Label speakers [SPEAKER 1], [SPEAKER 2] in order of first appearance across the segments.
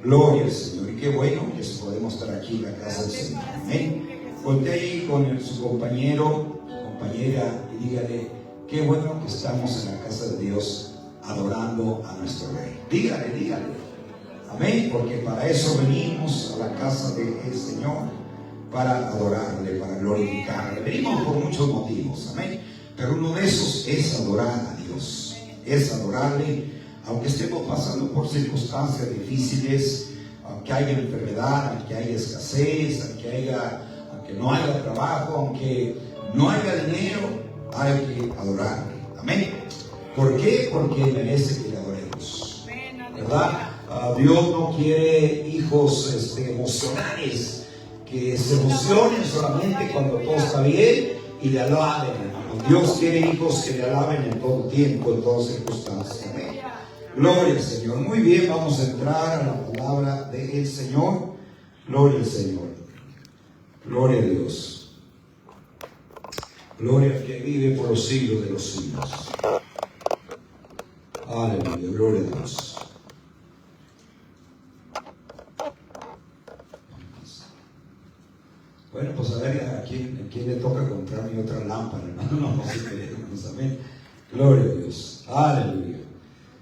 [SPEAKER 1] Gloria al Señor. Y qué bueno que podemos estar aquí en la casa del Señor. Amén. Voltea ahí con su compañero, compañera, y dígale: qué bueno que estamos en la casa de Dios adorando a nuestro Rey. Dígale, dígale. Amén. Porque para eso venimos a la casa del Señor, para adorarle, para glorificarle. Venimos por muchos motivos. Amén. Pero uno de esos es adorar a Dios, es adorarle, aunque estemos pasando por circunstancias difíciles, aunque haya enfermedad, aunque haya escasez, aunque no haya trabajo, aunque no haya dinero, hay que adorarle. Amén. ¿Por qué? Porque merece que le adoremos, ¿verdad? Dios no quiere hijos emocionales, que se emocionen solamente cuando todo está bien y le alaben, hermano. Dios quiere hijos que le alaben en todo tiempo, en todas circunstancias. Amén. Gloria al Señor. Muy bien, vamos a entrar a la palabra del Señor. Gloria al Señor. Gloria a Dios. Gloria al que vive por los siglos de los siglos. Aleluya. Gloria a Dios. Bueno, pues a ver a quién le toca comprarme otra lámpara, hermano. No sé qué, hermanos. Amén. Gloria a Dios. Aleluya.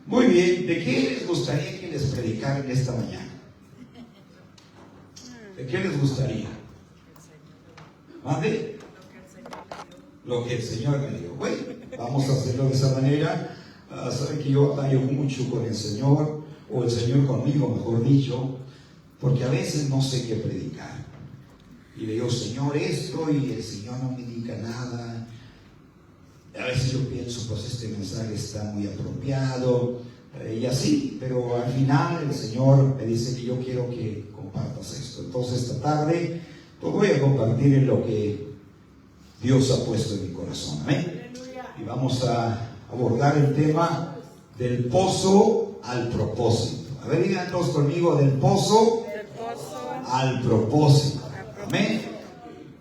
[SPEAKER 1] Muy bien, ¿de qué les gustaría que les predicara en esta mañana? ¿De qué les gustaría? ¿Mande? Lo que el Señor me dio. Bueno, vamos a hacerlo de esa manera. Saben que yo batallo mucho con el Señor, o el Señor conmigo, mejor dicho, porque a veces no sé qué predicar. Y le digo: Señor, esto, y el Señor no me indica nada. A veces yo pienso, pues este mensaje está muy apropiado, y así, pero al final el Señor me dice que yo quiero que compartas esto. Entonces esta tarde pues voy a compartir en lo que Dios ha puesto en mi corazón. Amén. Y vamos a abordar el tema del pozo al propósito. A ver, digan todos conmigo: del pozo al propósito. Amén.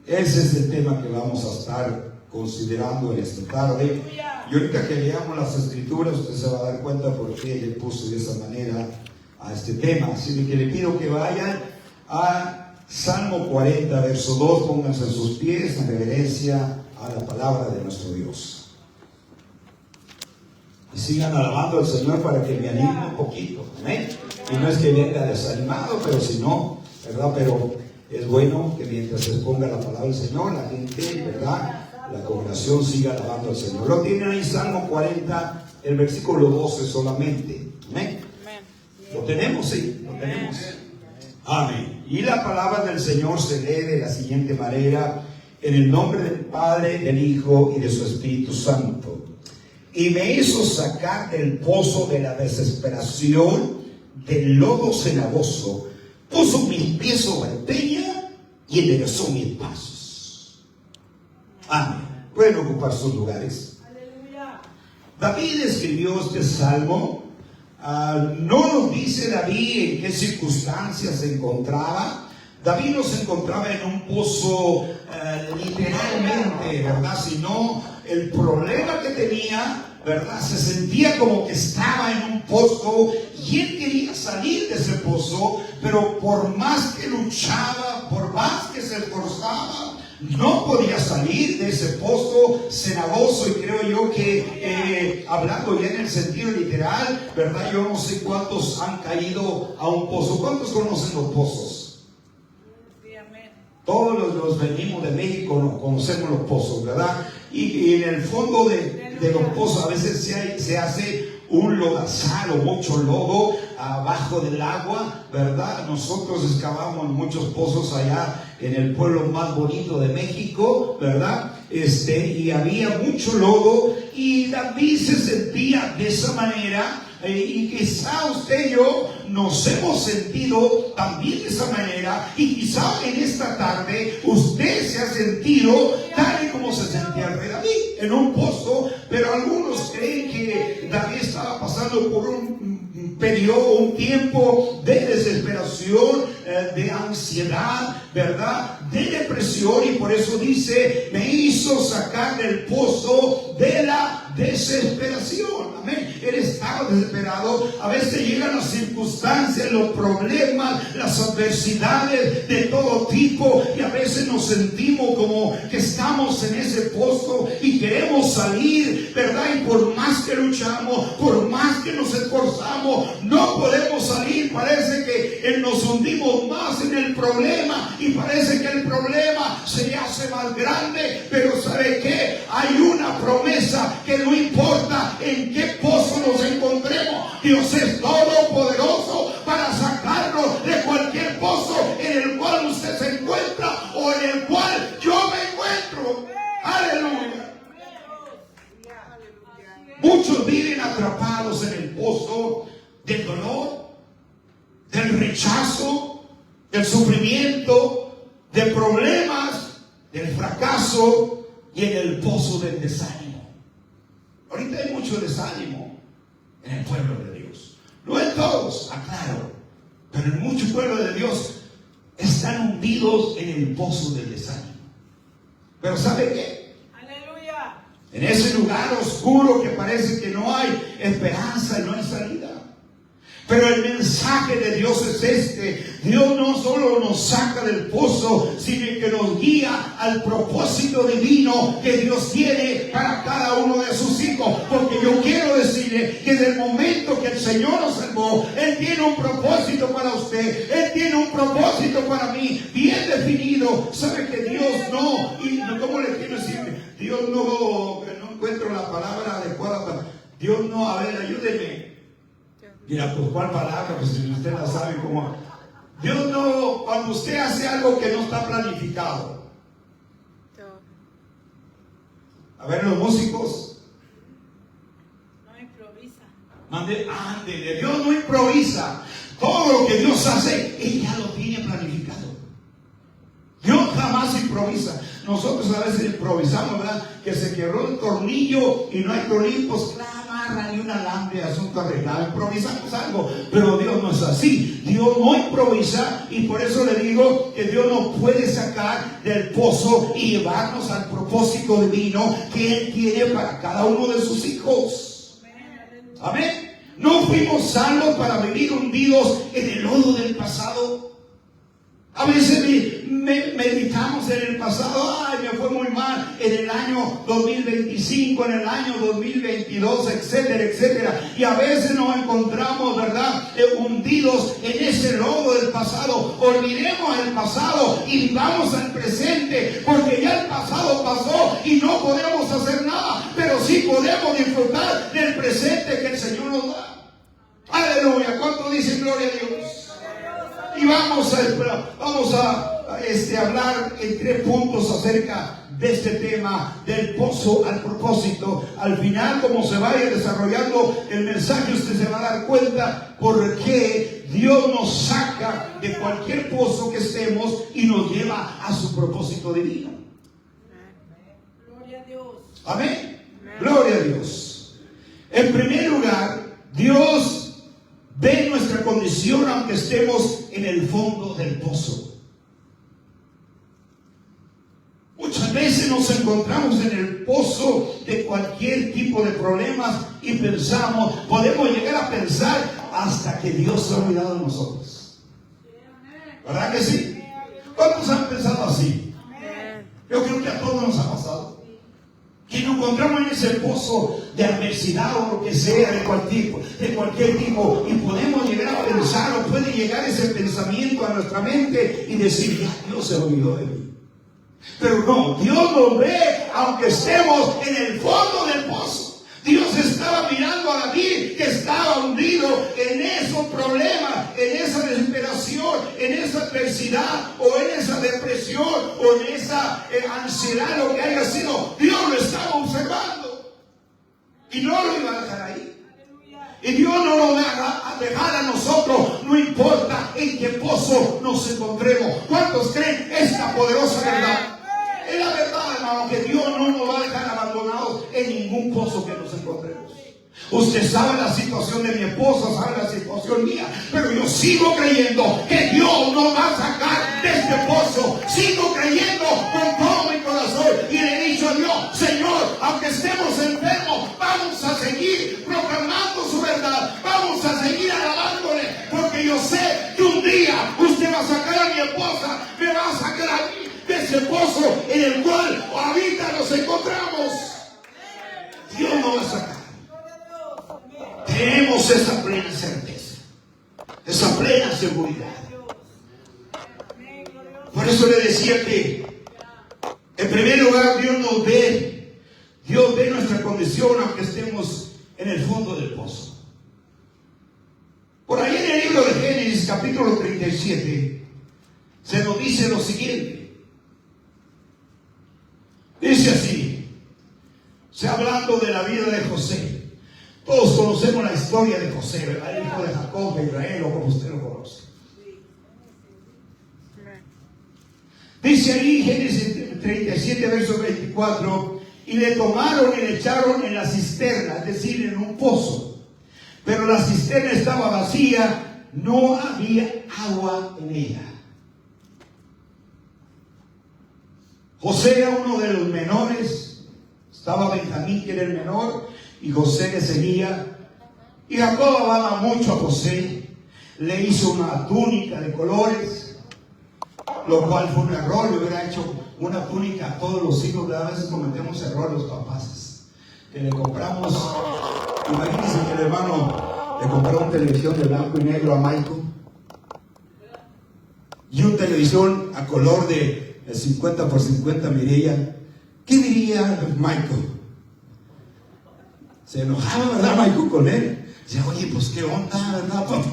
[SPEAKER 1] Ese es el tema que vamos a estar considerando en esta tarde. Y ahorita que leamos las escrituras, usted se va a dar cuenta por qué le puse de esa manera a este tema. Así que le pido que vayan a Salmo 40, verso 2. Pónganse en sus pies en reverencia a la palabra de nuestro Dios. Y sigan alabando al Señor para que me anime un poquito. Amén. Y no es que venga desanimado, pero si no, ¿verdad? Pero es bueno que mientras se exponga la palabra del Señor, la gente, ¿verdad?, la congregación siga alabando al Señor. Lo tienen ahí, Salmo 40, el versículo 12 solamente. Amén. ¿Lo tenemos? Sí, lo tenemos. Amén. Y la palabra del Señor se lee de la siguiente manera: en el nombre del Padre, del Hijo y de su Espíritu Santo. Y me hizo sacar del pozo de la desesperación, del lodo cenagoso. Puso mis pies sobre peña y enderezó mis pasos. Amén. Pueden ocupar sus lugares. David escribió este salmo. No nos dice David en qué circunstancias se encontraba. David no se encontraba en un pozo literalmente, ¿verdad? Sino el problema que tenía, ¿verdad? Se sentía como que estaba en un pozo y él quería salir de ese pozo, pero por más que luchaba, por más que se esforzaba, no podía salir de ese pozo cenagoso. Y creo yo que hablando ya en el sentido literal, ¿verdad? Yo no sé cuántos han caído a un pozo. ¿Cuántos conocen los pozos? Todos los venimos de México, no conocemos los pozos, ¿verdad? Y en el fondo de los pozos a veces se hace un lodazal o mucho lodo abajo del agua, ¿verdad? Nosotros excavamos muchos pozos allá en el pueblo más bonito de México, ¿verdad? Y había mucho lodo, y David se sentía de esa manera. Y quizá usted y yo nos hemos sentido también de esa manera, y quizá en esta tarde usted se ha sentido tal y como se sentía el rey David, en un pozo. Pero algunos creen que David estaba pasando por un periodo, un tiempo de desesperación, de ansiedad, ¿verdad?, de depresión, y por eso dice: me hizo sacar del pozo de la desesperación. Amén. Él estaba desesperado. A veces llegan las circunstancias, los problemas, las adversidades de todo tipo, y a veces nos sentimos como que estamos en ese pozo y queremos salir, ¿verdad? Y por más que luchamos, por más que nos esforzamos, no podemos salir. Parece que nos hundimos más en el problema y parece que el problema se hace más grande. Pero ¿sabe qué? Hay una promesa que no importa en qué pozo nos encontremos, Dios es todopoderoso para sacarnos de cualquier pozo en el cual usted se encuentra o en el cual yo me encuentro. Aleluya. Muchos viven atrapados en el pozo del dolor, del rechazo, del sufrimiento, de problemas, del fracaso y en el pozo del desánimo. Ahorita hay mucho desánimo en el pueblo de Dios. No en todos, aclaro, pero en muchos pueblos de Dios están hundidos en el pozo del desánimo. Pero ¿sabe qué? Aleluya. En ese lugar oscuro que parece que no hay esperanza y no hay salida. Pero el mensaje de Dios es este: Dios no solo nos saca del pozo, sino que nos guía al propósito divino que Dios tiene para cada uno de sus hijos. Porque yo quiero decirle que desde el momento que el Señor nos salvó, Él tiene un propósito para usted, Él tiene un propósito para mí, bien definido. Sabe que Dios no, y ¿cómo le quiero decir? Dios no encuentro la palabra adecuada para Dios. No, a ver, ayúdeme. Mira, pues ¿cuál palabra? Pues si usted la sabe, ¿cómo? Dios no, cuando usted hace algo que no está planificado. A ver, los músicos.
[SPEAKER 2] No improvisa.
[SPEAKER 1] Ándele, Dios no improvisa. Todo lo que Dios hace, Él ya lo tiene planificado. Dios jamás improvisa. Nosotros a veces improvisamos, ¿verdad? Que se quebró el tornillo y no hay tornillo, pues claro, ni un alambre, asunto arreglado. Improvisamos algo, pero Dios no es así. Dios no improvisa, y por eso le digo que Dios nos puede sacar del pozo y llevarnos al propósito divino que Él tiene para cada uno de sus hijos. Amén. No fuimos salvos para vivir hundidos en el lodo del pasado. A veces meditamos en el pasado. Ay, me fue muy mal en el año 2025, en el año 2022, etcétera, etcétera. Y a veces nos encontramos, ¿verdad?, hundidos en ese lodo del pasado. Olvidemos el pasado y vivamos al presente, porque ya el pasado pasó y no podemos hacer nada, pero sí podemos disfrutar del presente que el Señor nos da. Aleluya. ¿Cuánto dicen gloria a Dios? Y vamos a hablar en 3 puntos acerca de este tema del pozo al propósito. Al final, como se vaya desarrollando el mensaje, usted se va a dar cuenta por qué Dios nos saca de cualquier pozo que estemos y nos lleva a su propósito divino.
[SPEAKER 2] Gloria a Dios.
[SPEAKER 1] Amén. Gloria a Dios. En primer lugar, Dios ve nuestra condición aunque estemos en el fondo del pozo. Muchas veces nos encontramos en el pozo de cualquier tipo de problemas y podemos llegar a pensar hasta que Dios se ha olvidado de nosotros. ¿Verdad que sí? ¿Cuántos han pensado así? Yo creo que a todos nos ha pasado. Que nos encontramos en ese pozo de adversidad o lo que sea, de cualquier tipo, y podemos llegar a pensar, o puede llegar ese pensamiento a nuestra mente y decir: ya Dios se olvidó de mí. Pero no, Dios nos ve aunque estemos en el fondo del pozo. Dios estaba mirando a David, que estaba hundido en esos problemas, en esa desesperación, en esa adversidad, o en esa depresión, o en esa ansiedad, lo que haya sido. Dios lo estaba observando y no lo iba a dejar ahí. Y Dios no lo va a dejar a nosotros, no importa en qué pozo nos encontremos. ¿Cuántos creen esta poderosa verdad? Es la verdad, hermano, que Dios no nos va a dejar abandonados en ningún pozo que nos encontremos. Usted sabe la situación de mi esposa, sabe la situación mía, pero yo sigo creyendo que Dios nos va a sacar de este pozo. Sigo creyendo con todo mi corazón y le he dicho a Dios: Señor, aunque estemos enfermos, vamos a seguir proclamando vamos a seguir alabándole, porque yo sé que un día usted va a sacar a mi esposa, me va a sacar a mí de ese pozo en el cual ahorita nos encontramos. Dios nos va a sacar. Tenemos esa plena certeza, esa plena seguridad. Por eso le decía que en primer lugar Dios nos ve, Dios ve nuestra condición aunque estemos en el fondo del pozo. Por ahí en el libro de Génesis capítulo 37 se nos dice lo siguiente. Dice así, hablando de la vida de José. Todos conocemos la historia de José, ¿verdad? El hijo de Jacob, de Israel, o como usted lo conoce. Dice ahí Génesis 37, verso 24, y le tomaron y le echaron en la cisterna, es decir, en un pozo. Pero la cisterna estaba vacía, no había agua en ella. José era uno de los menores, estaba Benjamín, que era el menor, y José le seguía. Y Jacob amaba mucho a José, le hizo una túnica de colores, lo cual fue un error. Le hubiera hecho una túnica a todos los hijos. A veces cometemos errores los papás, que le compramos, imagínense que el hermano le compró una televisión de blanco y negro a Michael y una televisión a color de 50 por 50 Mireya. ¿Qué diría Michael? Se enojaba, ¿verdad, Michael, con él? Decía, oye, pues qué onda, ¿verdad, papá?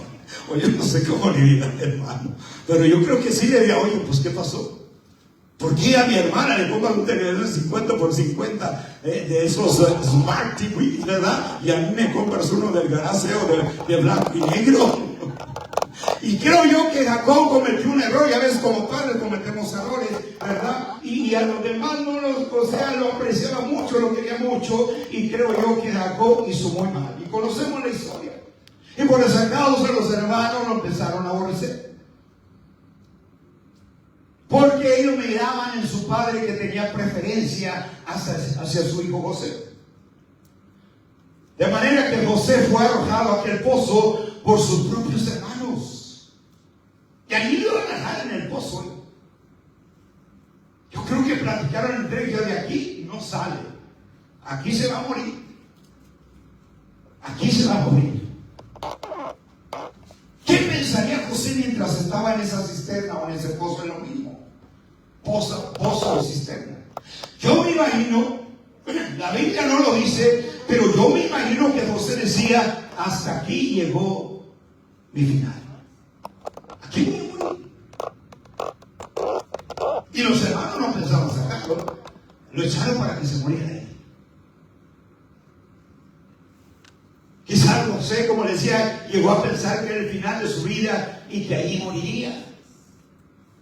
[SPEAKER 1] Oye, no sé cómo le diría al hermano, pero yo creo que sí le diría, oye, pues qué pasó. ¿Por qué a mi hermana le pongan un televisor 50 por 50 de esos Smart TV, ¿verdad? Y a mí me compras uno del garaseo de blanco y negro. Y creo yo que Jacob cometió un error, y a veces como padres cometemos errores, ¿verdad? Y a los demás no los, lo apreciaba mucho, lo quería mucho, y creo yo que Jacob hizo muy mal. Y conocemos la historia. Y por esa causa los hermanos lo empezaron a aborrecer. Porque ellos miraban en su padre que tenía preferencia hacia su hijo José. De manera que José fue arrojado a aquel pozo por sus propios hermanos. Y allí lo van a dejar en el pozo. Yo creo que platicaron entre ellos, de aquí no sale. Aquí se va a morir. Aquí se va a morir. ¿Qué pensaría José mientras estaba en esa cisterna o en ese pozo? Es lo mismo. Pozo o cisterna. Yo me imagino, la Biblia no lo dice, pero yo me imagino que José decía, hasta aquí llegó mi final. Aquí voy a morir. Y los hermanos no pensaban sacarlo, lo echaron para que se muriera ahí. Quizás José, como le decía, llegó a pensar que era el final de su vida y que ahí moriría.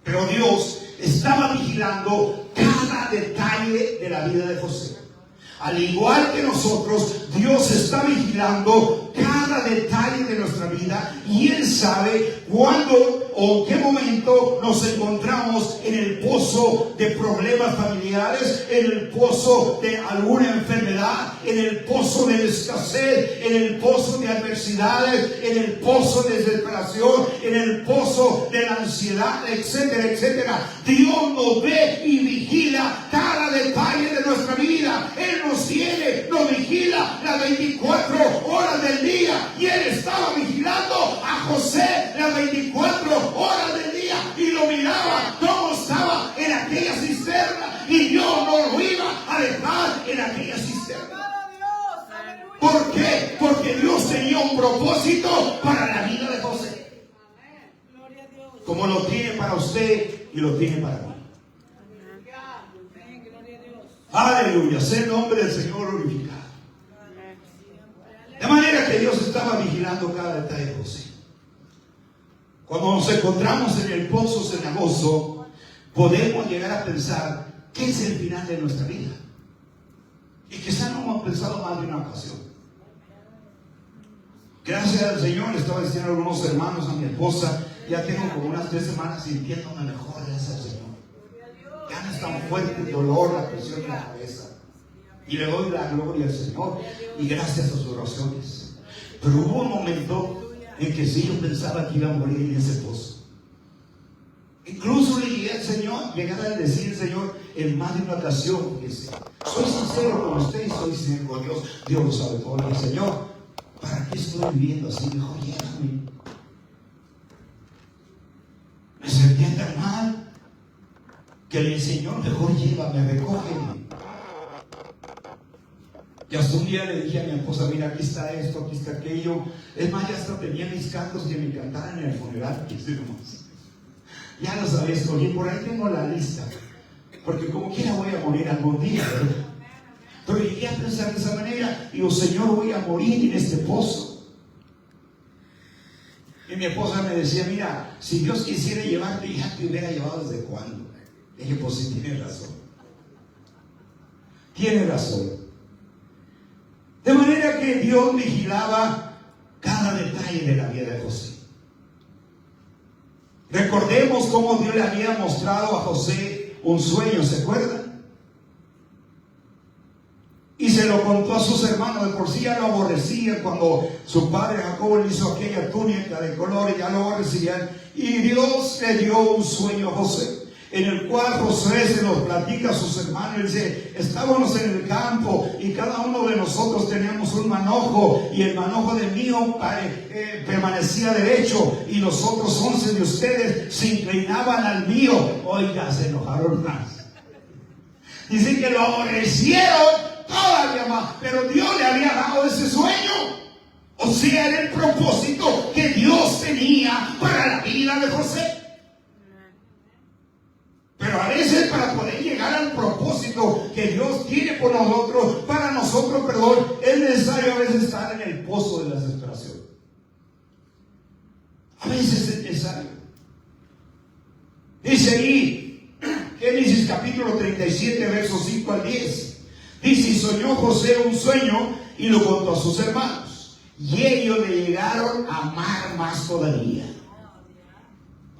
[SPEAKER 1] Pero Dios estaba vigilando cada detalle de la vida de José. Al igual que nosotros, Dios está vigilando cada detalle de nuestra vida, y Él sabe cuándo o en qué momento nos encontramos en el pozo de problemas familiares, en el pozo de alguna enfermedad, en el pozo de escasez, en el pozo de adversidades, en el pozo de desesperación, en el pozo de la ansiedad, etcétera, etcétera. Dios nos ve y vigila cada detalle de nuestra vida. Él nos tiene, nos vigila las 24 horas del día, y Él estaba vigilando a José las 24 horas del día, y lo miraba cómo estaba en aquella cisterna, y Dios no lo iba a dejar en aquella cisterna. ¿Por qué? Porque Dios tenía un propósito para la vida de José, como lo tiene para usted y lo tiene para mí. Aleluya, sea el nombre del Señor glorificado. De manera que Dios estaba vigilando cada detalle de José. Cuando nos encontramos en el pozo cenagoso, podemos llegar a pensar qué es el final de nuestra vida. Y quizás no hemos pensado más de una ocasión. Gracias al Señor, le estaba diciendo a algunos hermanos, a mi esposa, ya tengo como unas 3 semanas sintiéndome mejor, gracias al Señor. Ya no es tan fuerte el dolor, la presión en la cabeza. Y le doy la gloria al Señor y gracias a sus oraciones. Pero hubo un momento en que sí yo pensaba que iba a morir en ese pozo. Incluso le llegué al Señor, llegar a decir al Señor en más de una ocasión, que soy sincero con usted y soy sincero con Dios. Dios lo sabe todo. Y el Señor, ¿para qué estoy viviendo así? Mejor llévame. Me sentía tan mal que el Señor, mejor llévame, recógeme. Y hasta un día le dije a mi esposa, mira, aquí está esto, aquí está aquello. Es más, ya hasta tenía mis cantos que me cantaran en el funeral. Ya los había escogido, por ahí tengo la lista. Porque como quiera voy a morir algún día, ¿verdad? Pero llegué a pensar de esa manera. Digo, Señor, voy a morir en este pozo. Y mi esposa me decía, mira, si Dios quisiera llevarte, ya te hubiera llevado desde cuándo. Y dije, pues sí, tiene razón. Tiene razón. De manera que Dios vigilaba cada detalle de la vida de José. Recordemos cómo Dios le había mostrado a José un sueño, ¿se acuerdan? Y se lo contó a sus hermanos. De por sí ya lo aborrecían cuando su padre Jacob le hizo aquella túnica de colores, ya lo aborrecían. Y Dios le dio un sueño a José, en el cual José se los platica a sus hermanos. Y dice, estábamos en el campo y cada uno de nosotros teníamos un manojo, y el manojo de mío permanecía derecho, y los otros 11 de ustedes se inclinaban al mío. Oiga, se enojaron más. Dice que lo aborrecieron todavía más, pero Dios le había dado ese sueño. O sea, era el propósito que Dios tenía para la vida de José. Pero a veces, para poder llegar al propósito que Dios tiene por nosotros, para nosotros, es necesario a veces estar en el pozo de la desesperación. A veces es necesario. Dice ahí, Génesis capítulo 37, versos 5 al 10. Dice, y soñó José un sueño y lo contó a sus hermanos. Y ellos le llegaron a amar más todavía.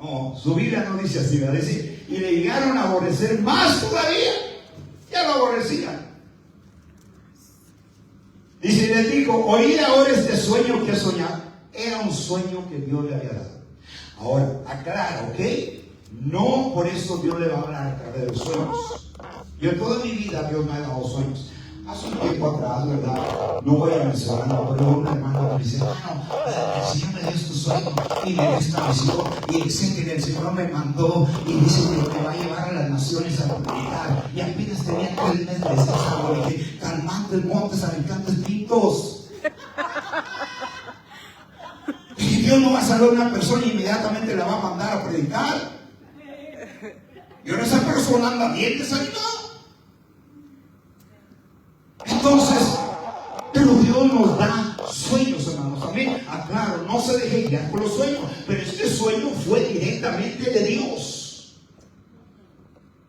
[SPEAKER 1] No, su Biblia no dice así, ¿verdad? Dice, y le llegaron a aborrecer más todavía. Ya lo aborrecían. Dice, y les dijo, oíd ahora este sueño que he soñado. Era un sueño que Dios le había dado. Ahora, aclaro, ¿ok? No por eso Dios le va a hablar a través de los sueños. Yo en toda mi vida Dios me ha dado sueños. Hace un tiempo atrás, ¿verdad? No voy a mencionarlo, pero un hermano me dice, el Señor me dio este sueño y me estableció, y etcétera. El Señor me mandó y dice que me va a llevar a las naciones a predicar. Y apenas tenía 3 meses de descansado. Y dije, calmantes, montes, alencantes, pintos. Y Dios no va a salvar a una persona y inmediatamente la va a mandar a predicar. Y ahora esa persona anda bien desanimada. Entonces, pero Dios nos da sueños, hermanos. Amén. Aclaro, no se deje guiar por los sueños, pero este sueño fue directamente de Dios.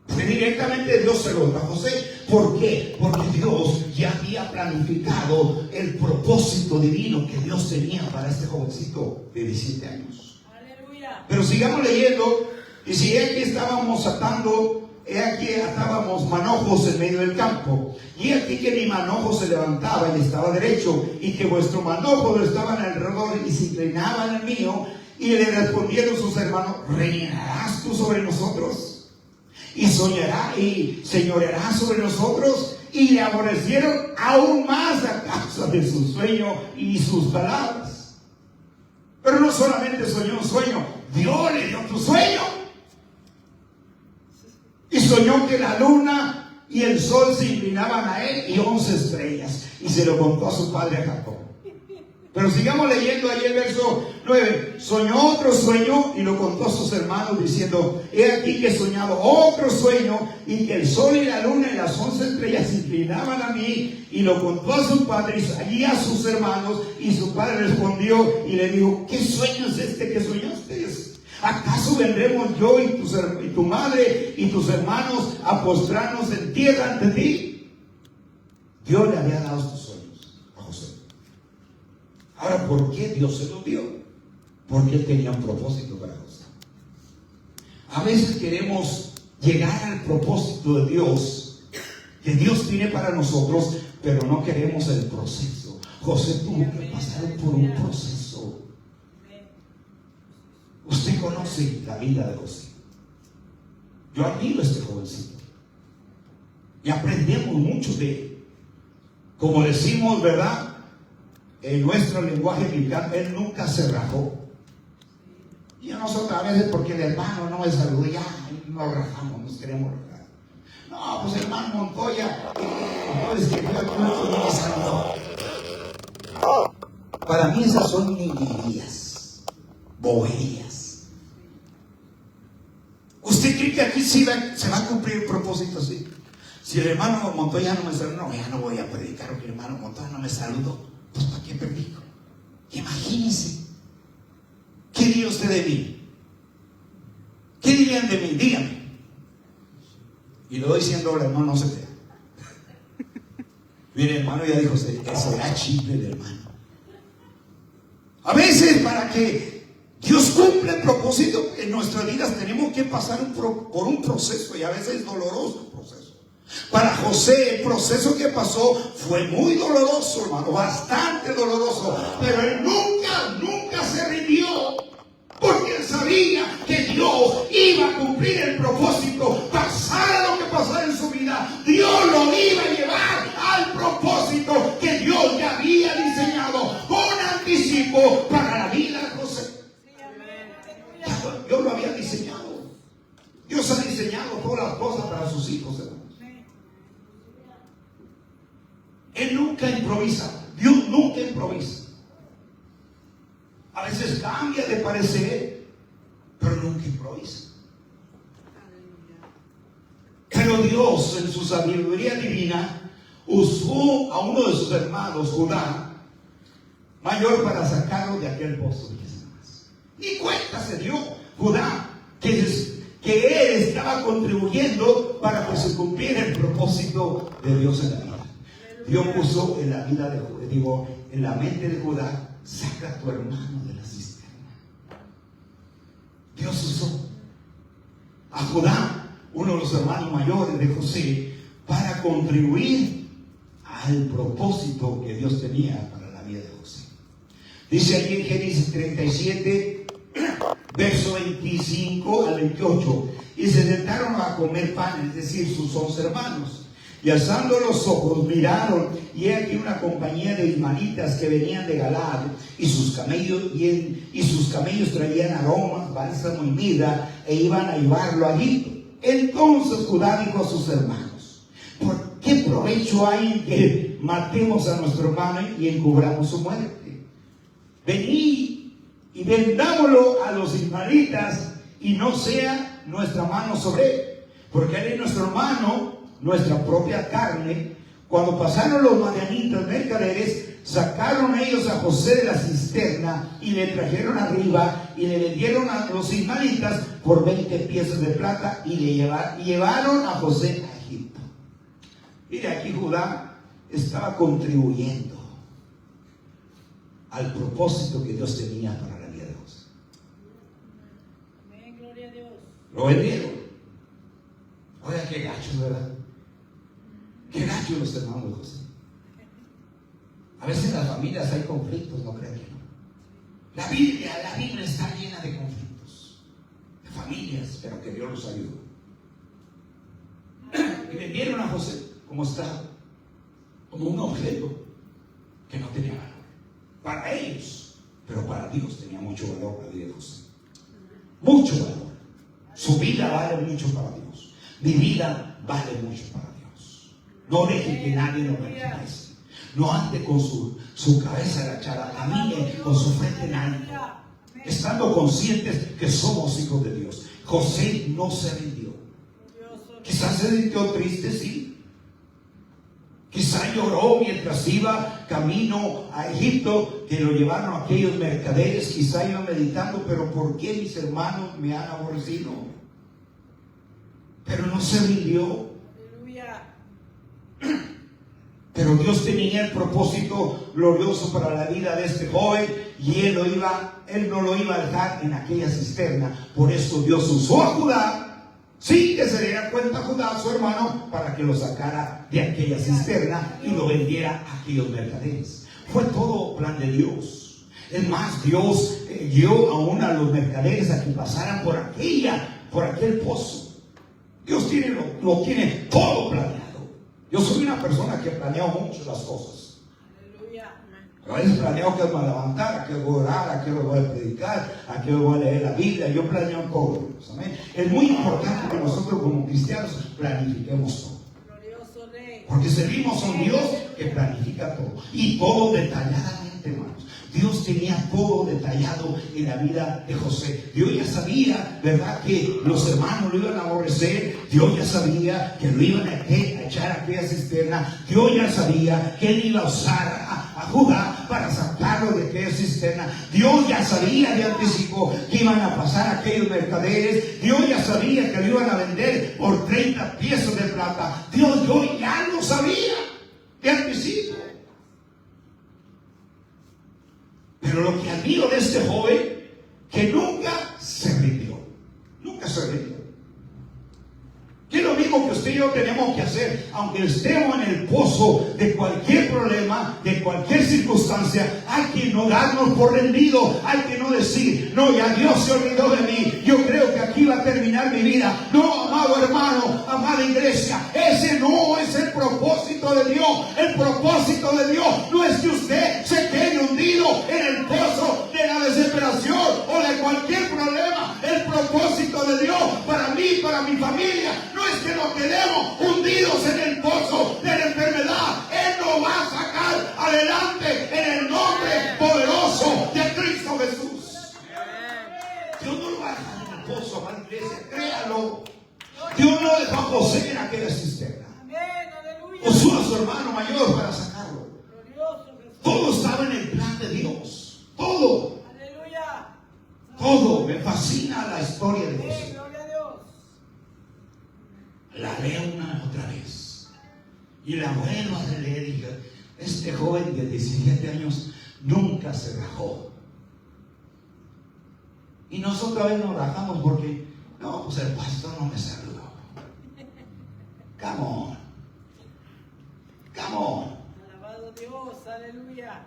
[SPEAKER 1] Fue directamente de Dios, se lo da a José. ¿Por qué? Porque Dios ya había planificado el propósito divino que Dios tenía para este jovencito de 17 años. Aleluya. Pero sigamos leyendo. Y si aquí estábamos aquí atábamos manojos en medio del campo, y aquí que mi manojo se levantaba y estaba derecho, y que vuestro manojo lo estaban alrededor y se inclinaban al mío. Y le respondieron sus hermanos, ¿reinarás tú sobre nosotros? Y soñará y señoreará sobre nosotros. Y le aborrecieron aún más a causa de su sueño y sus palabras. Pero no solamente soñó un sueño, Dios le dio tu sueño. Y soñó que la luna y el sol se inclinaban a él y 11 estrellas. Y se lo contó a su padre Jacob. Pero sigamos leyendo ahí el verso 9. Soñó otro sueño y lo contó a sus hermanos diciendo, he aquí que he soñado otro sueño y que el sol y la luna y las 11 estrellas se inclinaban a mí. Y lo contó a su padre y a sus hermanos. Y su padre respondió y le dijo, ¿qué sueño es este que soñaste? ¿Acaso vendremos yo y tu madre y tus hermanos a postrarnos en tierra ante ti? Dios le había dado estos sueños a José. Ahora, ¿por qué Dios se los dio? Porque Él tenía un propósito para José. A veces queremos llegar al propósito de Dios, que Dios tiene para nosotros, pero no queremos el proceso. José tuvo que pasar por un proceso. Usted conoce la vida de José. Yo admiro a este jovencito y aprendemos mucho de él. Como decimos, ¿verdad? En nuestro lenguaje mexicano, él nunca se rajó. Y a nosotros a veces, porque el hermano no me saludó, ya nos rajamos, nos queremos rajar. No, pues el hermano Montoya, no me saludó. Para mí esas son niñerías, boberías. ¿Usted cree que aquí sí se va a cumplir el propósito así? Si el hermano Montoya no me saludó, no, ya no voy a predicar, porque el hermano Montoya no me saludó. Pues ¿para qué predico? Imagínense. ¿Qué diría usted de mí? ¿Qué dirían de mí? Díganme. Y le doy $100, hermano, no se crea. Mire, hermano, ya dijo, eso era chiste del hermano. A veces, para que Dios cumpla el propósito en nuestras vidas, tenemos que pasar por un proceso, y a veces es doloroso el proceso. Para José, el proceso que pasó fue muy doloroso, hermano, bastante doloroso, pero él nunca se rindió, porque él sabía que Dios iba a cumplir el propósito. Pasara lo que pasara en su vida, Dios lo iba a llevar al propósito que Dios ya había diseñado con anticipo para la vida de José. Dios lo había diseñado. Dios ha diseñado todas las cosas para sus hijos, hermano. Él nunca improvisa. Dios nunca improvisa. A veces cambia de parecer, pero nunca improvisa. Pero Dios, en su sabiduría divina, usó a uno de sus hermanos, Judá, mayor, para sacarlo de aquel pozo. Ni cuenta se dio Judá que él estaba contribuyendo para que se cumpliera el propósito de Dios en la vida. Dios puso en la vida de Judá, en la mente de Judá, saca a tu hermano de la cisterna. Dios usó a Judá, uno de los hermanos mayores de José, para contribuir al propósito que Dios tenía para la vida de José. Dice allí en Génesis 37, verso 25 al 28, y se sentaron a comer pan, es decir, sus 11 hermanos. Y alzando los ojos miraron, y he aquí una compañía de ismaelitas que venían de Galaad, y sus camellos traían aromas, bálsamo y mirra, e iban a llevarlo a Egipto. Entonces Judá dijo a sus hermanos: ¿por qué provecho hay en que matemos a nuestro hermano y encubramos su muerte? Venid y vendámoslo a los ismaelitas, y no sea nuestra mano sobre él, porque él es nuestro hermano, nuestra propia carne. Cuando pasaron los madianitas mercaderes, sacaron ellos a José de la cisterna y le trajeron arriba y le vendieron a los ismaelitas por 20 piezas de plata y le llevaron a José a Egipto. Mire, aquí Judá estaba contribuyendo al propósito que Dios tenía para la vida de José.
[SPEAKER 2] Amén, gloria a Dios.
[SPEAKER 1] Lo vendieron. Oiga, qué gachos, ¿verdad? Qué gachos los hermanos de José. A veces en las familias hay conflictos, no crean que no. La Biblia está llena de conflictos, de familias, pero que Dios los ayudó. Y vendieron a José como está, como un objeto que no tenía valor para ellos, pero para Dios tenía mucho valor la vida de José. Mucho valor. Su vida vale mucho para Dios. Mi vida vale mucho para Dios. No deje que nadie lo menosprecie. No ande con su cabeza agachada, camine con su frente en alto, estando conscientes que somos hijos de Dios. José no se rindió. Quizás se sintió triste, sí. Quizás lloró mientras iba camino a Egipto, que lo llevaron a aquellos mercaderes. Quizás iba meditando, pero ¿por qué mis hermanos me han aborrecido? Pero no se rindió. Pero Dios tenía el propósito glorioso para la vida de este joven, y él no lo iba a dejar en aquella cisterna. Por eso Dios usó a Judá, sin que se diera cuenta Judá, su hermano, para que lo sacara de aquella cisterna y lo vendiera a aquellos mercaderes. fue todo plan de Dios. Es más, Dios guió aún a los mercaderes a que pasaran por aquel pozo. Dios lo tiene todo planeado. Yo soy una persona que planeo mucho las cosas.
[SPEAKER 2] Aleluya.
[SPEAKER 1] A veces planeo que voy a levantar, a que voy a orar, a que voy a predicar, a que voy a leer la Biblia. Yo planeo todo. ¿Amén? Es muy importante que nosotros como cristianos planifiquemos todo.
[SPEAKER 2] Glorioso Rey.
[SPEAKER 1] Porque servimos a un Dios que planifica todo. Y todo detalladamente, hermanos. Dios tenía todo detallado en la vida de José. Dios ya sabía, ¿verdad?, que los hermanos lo iban a aborrecer. Dios ya sabía que lo iban a echar a aquella cisterna. Dios ya sabía que él iba a usar a Judá para sacarlo de aquella cisterna. Dios ya sabía de anticipo que iban a pasar aquellos mercaderes. Dios ya sabía que lo iban a vender por 30 piezas de plata. Dios ya lo sabía de anticipo. Pero lo que admiro de este joven, que nunca se rindió. Nunca se rindió. Que es lo mismo que usted y yo tenemos que hacer, aunque estemos en el pozo de cualquier problema, de cualquier circunstancia. Hay que no darnos por rendido. Hay que no decir, no, ya Dios se olvidó de mí. Yo creo que aquí va a terminar mi vida. No, amado hermano, amada iglesia, ese no es el propósito de Dios. El propósito de Dios no es que usted se quede hundido en el pozo de la desesperación o de cualquier problema. El propósito de Dios para mí, para mi familia, no es que nos quedemos hundidos en el pozo de la enfermedad. Él nos va a sacar adelante en el nombre poderoso de Cristo Jesús. Dios no lo va a dejar en el pozo, amada iglesia, créalo. Dios no dejó a José en aquella cisterna. Usó a su hermano mayor para sacarlo. Todo estaba en el plan de Dios. Todo. Todo. Me fascina la historia de José. La leo una otra vez y la vuelvo a releer y dije, este joven de 17 años nunca se rajó. Y nosotros a veces nos rajamos porque no, pues el pastor no me saludó. Come on. Come on.
[SPEAKER 2] Alabado Dios, aleluya.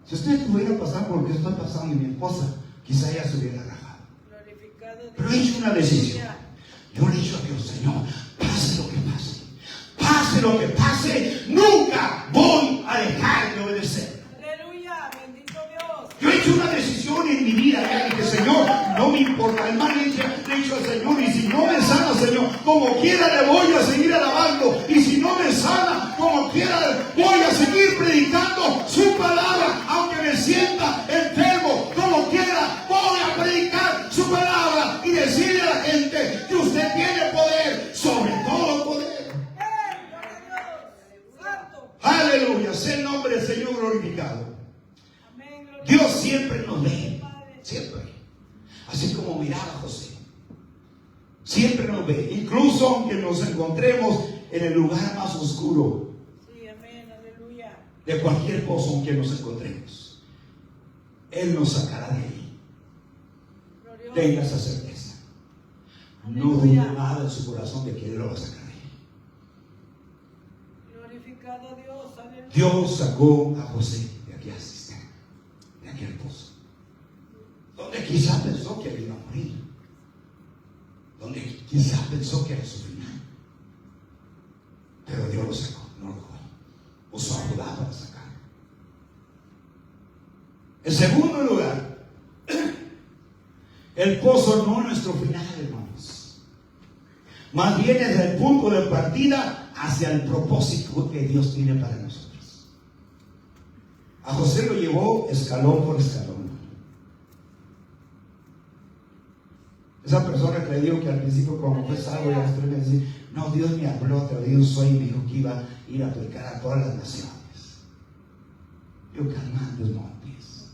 [SPEAKER 1] Si usted pudiera pasar por lo que estoy pasando y mi esposa, quizá ella se hubiera rajado.
[SPEAKER 2] Glorificado Dios.
[SPEAKER 1] Pero he hecho una decisión. Yo le he dicho a Dios, Señor, pase lo que pase, pase lo que pase, nunca voy a dejar de obedecer.
[SPEAKER 2] Aleluya, bendito Dios.
[SPEAKER 1] Yo he hecho una decisión en mi vida, ya dije, Señor, no me importa. El mal le he dicho al Señor, y si no me sana, Señor, como quiera le voy a seguir alabando. Y si no me sana, como quiera voy a seguir predicando su palabra, aunque me sienta enfermo, como quiera voy a predicar su palabra y decirle a la gente que usted tiene poder, sobre todo poder. Aleluya, sea el nombre del Señor glorificado. Dios siempre nos ve, siempre, así como miraba a José, siempre nos ve, incluso aunque nos encontremos en el lugar más oscuro de cualquier pozo en que nos encontremos, Él nos sacará de ahí. Tenga esa certeza. No dude nada en su corazón de que Él lo va a sacar de ahí.
[SPEAKER 2] Glorificado Dios, aleluya.
[SPEAKER 1] Dios sacó a José de aquella cisterna, de aquel pozo, donde quizá pensó que él iba a morir, donde quizá pensó que era su final. Pero Dios lo sacó, no lo dejó. Usó a Judá para sacarlo. En segundo lugar, el pozo no es nuestro final, hermanos. Más bien es el punto de partida hacia el propósito que Dios tiene para nosotros. A José lo llevó escalón por escalón. Esa persona que le digo que al principio, como fue salvo y a los 3 meses, no, Dios me habló, te dio un sueño y me dijo que iba a ir a predicar a todas las naciones. Yo calmando los montes.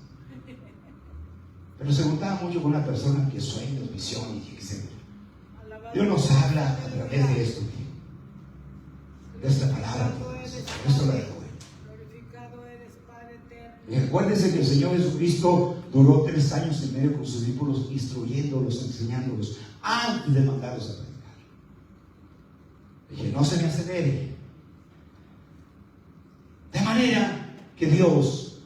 [SPEAKER 1] Pero se juntaba mucho con una persona que sueños, visiones, y etc. Dios nos habla a través de esto, de esta palabra. Esto lo dejo. Y recuérdense que el Señor Jesucristo duró 3 años y medio con sus discípulos, instruyéndolos, enseñándolos, antes de mandarlos a predicar. Dije, no se me acelere. De manera que Dios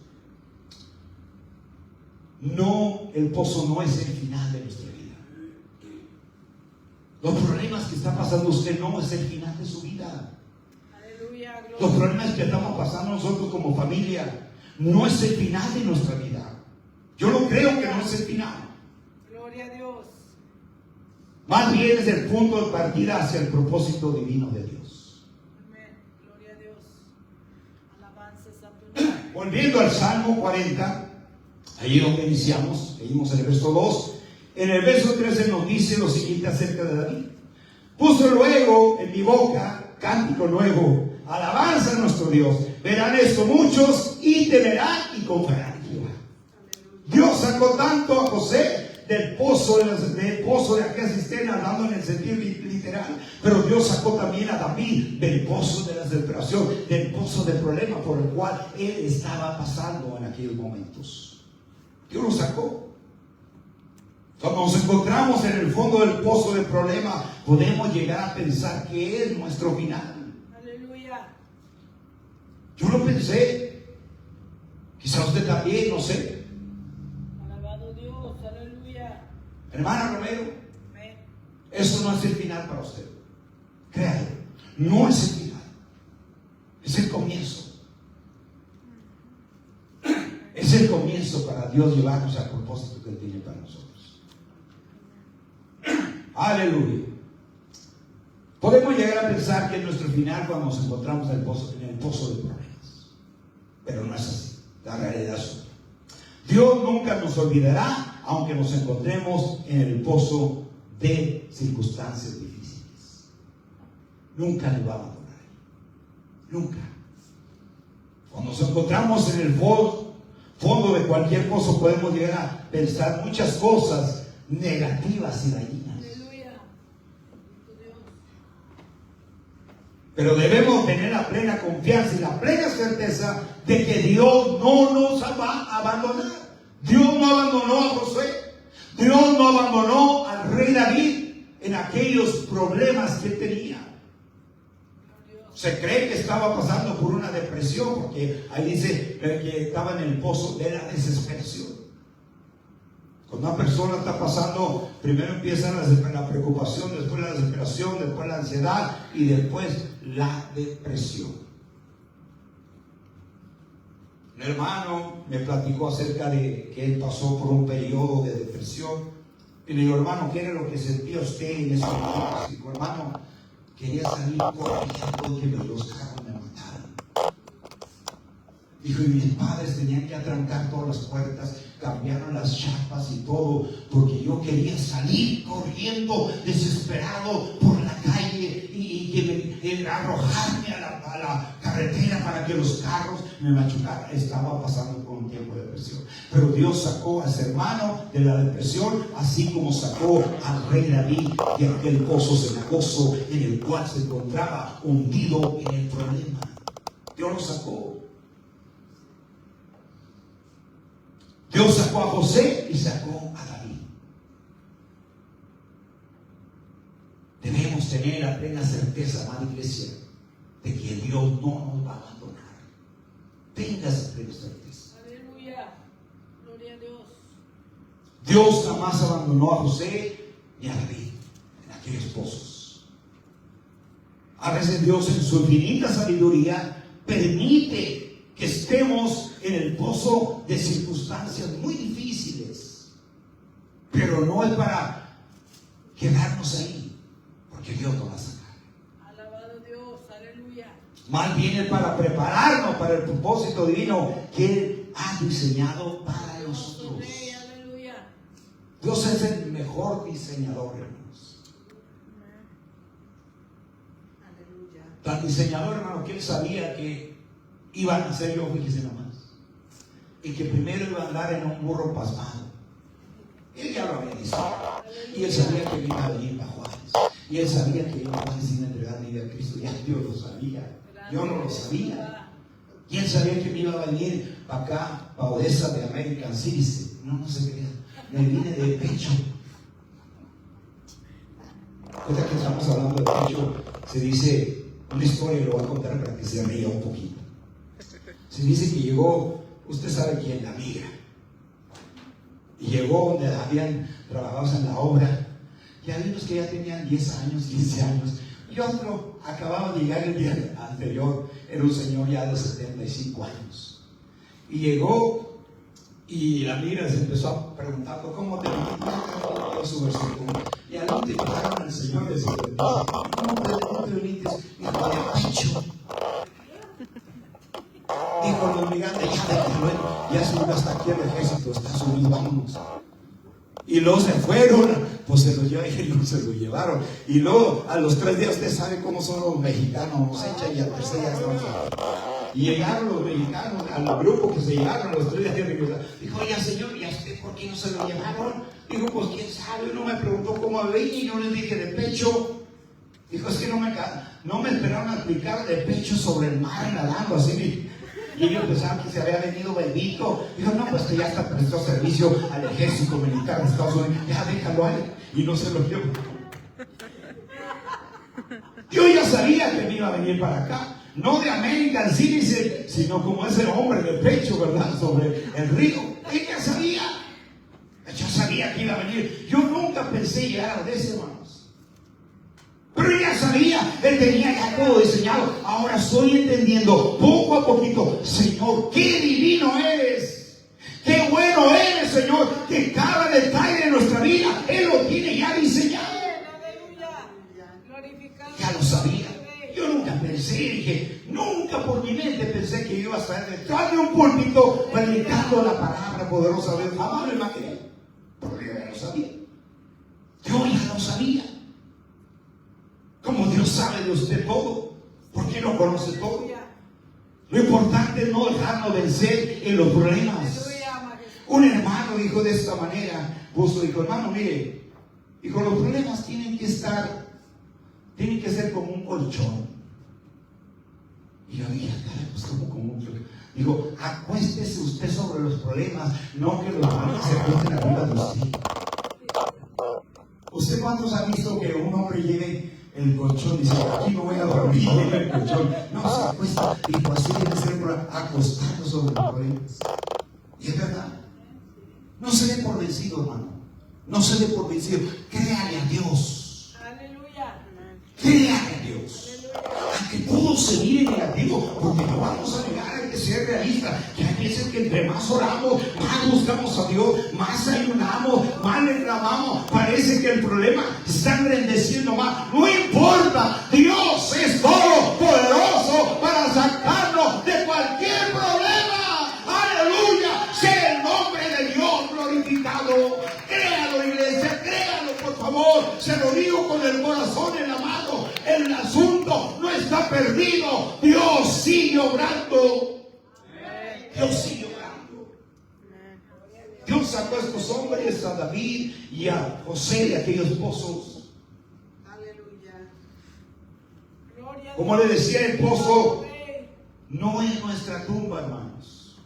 [SPEAKER 1] no, el pozo no es el final de nuestra vida. Los problemas que está pasando usted no es el final de su vida.
[SPEAKER 2] Aleluya, gloria.
[SPEAKER 1] Los problemas que estamos pasando nosotros como familia no es el final de nuestra vida. Yo no creo que no es el final.
[SPEAKER 2] Gloria a Dios.
[SPEAKER 1] Más bien es el punto de partida hacia el propósito divino de Dios.
[SPEAKER 2] Amén. Gloria a Dios. Alabanzas a tu nombre.
[SPEAKER 1] Volviendo al Salmo 40, ahí donde iniciamos, leímos en el verso 2. En el verso 13 nos dice lo siguiente acerca de David. Puso luego en mi boca cántico nuevo, alabanza a nuestro Dios. Verán esto muchos y temerán y confiarán en Jehová. Dios sacó tanto a José del pozo de aquella cisterna, hablando en el sentido literal, pero Dios sacó también a David del pozo de la desesperación, del pozo del problema por el cual él estaba pasando en aquellos momentos. Dios lo sacó. Cuando nos encontramos en el fondo del pozo del problema, podemos llegar a pensar que es nuestro final.
[SPEAKER 2] Aleluya.
[SPEAKER 1] Yo lo pensé, quizá usted también, no sé.
[SPEAKER 2] Alabado Dios, aleluya.
[SPEAKER 1] Hermana Romero,
[SPEAKER 2] Amén.
[SPEAKER 1] eso no es el final para usted. Créalo, no es el final, es el comienzo. Es el comienzo para Dios llevarnos al propósito que Él tiene para nosotros. Aleluya. Podemos llegar a pensar que es nuestro final cuando nos encontramos en el pozo de problemas, pero no es así. La realidad es otra. Dios nunca nos olvidará, aunque nos encontremos en el pozo de circunstancias difíciles. Nunca nos va a abandonar. Nunca. Cuando nos encontramos en el fondo de cualquier pozo, podemos llegar a pensar muchas cosas negativas y dañinas.
[SPEAKER 2] Aleluya. Dios.
[SPEAKER 1] Pero debemos tener la plena confianza y la plena certeza de que Dios no nos va a abandonar. Dios no abandonó a Josué. Dios no abandonó al rey David en aquellos problemas que tenía. Se cree que estaba pasando por una depresión, porque ahí dice que estaba en el pozo de la desesperación. Cuando una persona está pasando, primero empieza la preocupación, después la desesperación, después la ansiedad y después la depresión. Un hermano me platicó acerca de que él pasó por un periodo de depresión. Y le digo, hermano, ¿qué era lo que sentía usted en esos momentos? Digo, hermano, quería salir corriendo que los carros me mataran. Dijo, y mis padres tenían que atrancar todas las puertas, cambiaron las chapas y todo, porque yo quería salir corriendo, desesperado por la calle y arrojarme a la carretera para que los carros me machucaran. Estaba pasando por un tiempo de depresión. Pero Dios sacó a ese hermano de la depresión, así como sacó al rey David de aquel pozo cenagoso en el cual se encontraba hundido en el problema. Dios lo sacó. Dios sacó a José y sacó a David. Debemos tener la plena certeza, amada iglesia, de que Dios no nos va a abandonar. Tenga esa plena certeza.
[SPEAKER 2] Aleluya. Gloria a Dios.
[SPEAKER 1] Dios jamás abandonó a José ni a David en aquellos pozos. A veces Dios en su infinita sabiduría permite que estemos en el pozo de circunstancias muy difíciles, pero no es para quedarnos ahí, porque Dios nos va a sacar.
[SPEAKER 2] Alabado Dios, aleluya.
[SPEAKER 1] Más bien es para prepararnos para el propósito divino que Él ha diseñado para nosotros.
[SPEAKER 2] Aleluya.
[SPEAKER 1] Dios es el mejor diseñador, hermanos.
[SPEAKER 2] Aleluya.
[SPEAKER 1] Tan diseñador, hermano, que Él sabía que iban a ser yo, fíjese nomás, y que primero iba a andar en un burro pasmado. Él ya lo había dicho. Y Él sabía que iba a venir para Juárez. Y Él sabía que iba a decir entregar mi vida a Cristo. Ya Dios lo sabía. Yo no lo sabía. Y Él sabía que me iba a venir para acá, para Odessa de American City. No se crea. Me vine de pecho. Ahorita que estamos hablando de pecho, se dice una historia, y lo voy a contar para que se ría un poquito. Se dice que llegó, usted sabe quién, la migra. Y llegó donde habían trabajado en la obra. Y había unos que ya tenían 10 años, 15 años. Y otro acababa de llegar el día anterior. Era un señor ya de 75 años. Y llegó y la mira se empezó a preguntar, ¿cómo te viniste? Y al último llegaron al señor de 75. ¿Cómo te viniste? Dijo, de pecho. Dijo, no, mira, ya subió hasta aquí el ejército, está subido, vámonos. Y luego se fueron, pues se lo llevaron. Y luego a los 3 días, usted sabe cómo son los mexicanos, nos echan y al tercer día estamos. Y llegaron los mexicanos, al grupo que se llegaron a los 3 días de regresar. Dijo, oiga señor, ¿y a usted por qué no se lo llevaron? Dijo, pues quién sabe, uno me preguntó cómo venía y yo les dije de pecho. Dijo, es que no me esperaron a aplicar de pecho sobre el mar nadando así. Y ellos pensaban que se había venido bendito. Dijo, no, pues que ya hasta prestó servicio al ejército militar de Estados Unidos. Ya déjalo ahí. Y no se lo llevó. Yo ya sabía que me iba a venir para acá. No de American Citizen, sino como ese hombre de pecho, ¿verdad? Sobre el río. Ella sabía. Yo sabía que iba a venir. Yo nunca pensé llegar a ese, hermanos. Pero ella sabía, él tenía ya todo diseñado. Ahora estoy entendiendo poco a poquito, Señor, qué divino eres, qué bueno eres, Señor, que cada detalle de nuestra vida Él lo tiene ya diseñado. Ya lo sabía. Yo nunca pensé, dije, nunca por mi mente pensé que iba a estar detrás de un púlpito predicando la palabra poderosa de Dios. Jamás lo imaginé, porque yo ya lo sabía. Yo ya lo sabía. Como Dios sabe de usted todo, porque no conoce todo. Lo importante es no dejarnos vencer en los problemas. Un hermano dijo de esta manera, dijo, hermano, mire, dijo, los problemas tienen que ser como un colchón. Y yo dije, pues como un colchón. Dijo, acuéstese usted sobre los problemas, no que los problemas se acuesten arriba de usted. ¿Usted cuántos ha visto que un hombre lleve el colchón y dice, aquí me voy a dormir en el colchón? No, se acuesta. Dijo, así debe ser acostado sobre los problemas. Y es verdad. No se dé por vencido, hermano. No se dé por vencido. Créale a Dios.
[SPEAKER 2] Aleluya.
[SPEAKER 1] Créale a Dios. Aunque todo se mire negativo, porque no vamos a negar, hay que ser realistas. Que hay veces que entre más oramos, más buscamos a Dios, más ayunamos, más le clamamos. Parece que el problema está engrandeciendo más. No importa, Dios es todo poderoso para sacarnos de cualquier problema. Aleluya, sea el nombre de Dios glorificado. Créalo, iglesia, créalo, por favor. Se lo digo con el corazón en la mano. El asunto no está perdido. Dios sigue obrando. Dios sigue obrando. Dios sacó a estos hombres, a David y a José de aquellos pozos.
[SPEAKER 2] Aleluya.
[SPEAKER 1] Como le decía, el pozo no es nuestra tumba, hermanos.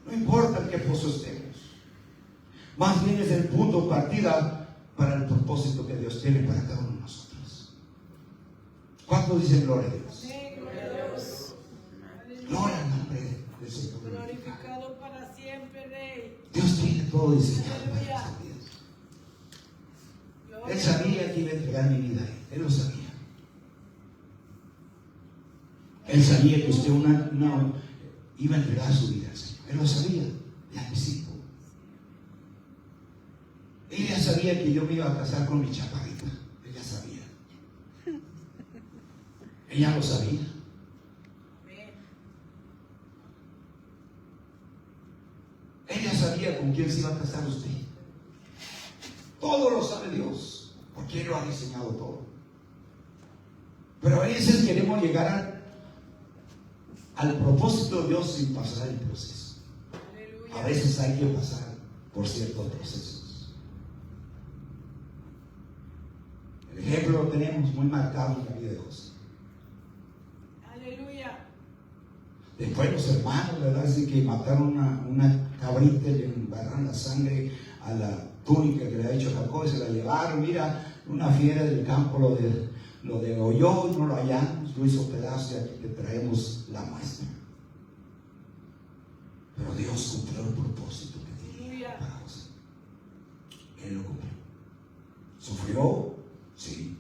[SPEAKER 1] No importa en qué pozo estemos. Más bien es el punto de partida para el propósito que Dios tiene para cada uno de nosotros. ¿Cuántos dicen gloria a Dios?
[SPEAKER 2] Gloria a Dios.
[SPEAKER 1] Gloria al nombre del Señor.
[SPEAKER 2] Glorificado para siempre, Rey.
[SPEAKER 1] Dios tiene todo diseñado para nuestras vidas. Él sabía que iba a entregar mi vida a Él. Él lo sabía. Él sabía que usted iba a entregar su vida al Señor. Él lo sabía de anticipo. Ella sabía que yo me iba a casar con mi chaparrita. Ella sabía. Ella lo sabía. Ella sabía con quién se iba a casar usted. Todo lo sabe Dios, porque Él lo ha diseñado todo. Pero a veces queremos llegar al propósito de Dios sin pasar el proceso. A veces hay que pasar por ciertos procesos. El ejemplo lo tenemos muy marcado en la vida de José.
[SPEAKER 2] Aleluya.
[SPEAKER 1] Después los hermanos, ¿verdad? Así que mataron una cabrita y le embarraron la sangre a la túnica que le había hecho Jacob y se la llevaron. Mira, una fiera del campo lo degolló y no lo hallamos, lo hizo pedazo y aquí te traemos la muestra. Pero Dios cumplió el propósito que tenía para José. Él lo cumplió. ¿Sufrió? Sí.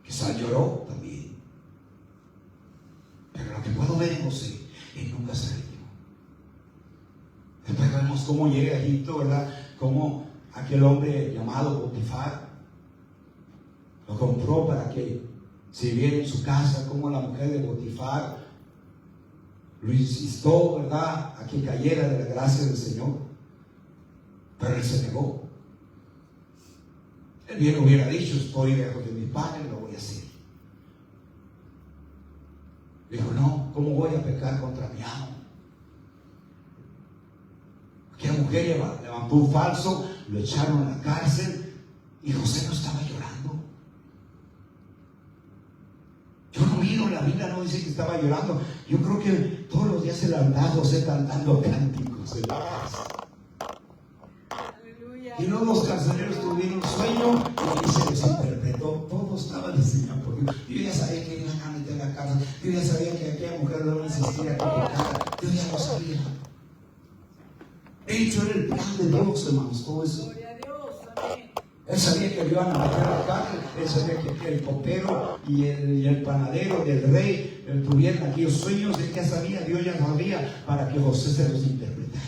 [SPEAKER 1] Quizás lloró también. Pero lo que puedo ver en José, él nunca se rindió. Después vemos cómo llega a Egipto, ¿verdad? Cómo aquel hombre llamado Potifar lo compró para que sirviera en su casa, como la mujer de Potifar lo insistió, ¿verdad?, a que cayera de la gracia del Señor. Pero él se negó. Él bien hubiera dicho: estoy lejos de mi padre, lo voy a hacer. Dijo: no, ¿cómo voy a pecar contra mi amo? Aquella mujer levantó un falso, lo echaron a la cárcel y José no estaba llorando. Yo no miro, la Biblia no dice que estaba llorando. Yo creo que todos los días se levantaba José cantando cánticos en la casa. Y luego los carceleros tuvieron un sueño y ahí se les interpretó. Todos estaban diseñados por Dios. Yo ya sabía que iban a meter a la cárcel. Yo ya sabía que aquella mujer no iba a insistir a que pecara. Yo ya lo sabía. De hecho, era el plan de Dios, hermanos, todo eso.
[SPEAKER 2] Gloria a Dios, amén.
[SPEAKER 1] Él sabía que lo iban a meter a la cárcel. Él sabía que el copero y el panadero del rey tuvieran aquellos sueños. Él ya sabía, Dios ya sabía, para que José se los interpretara.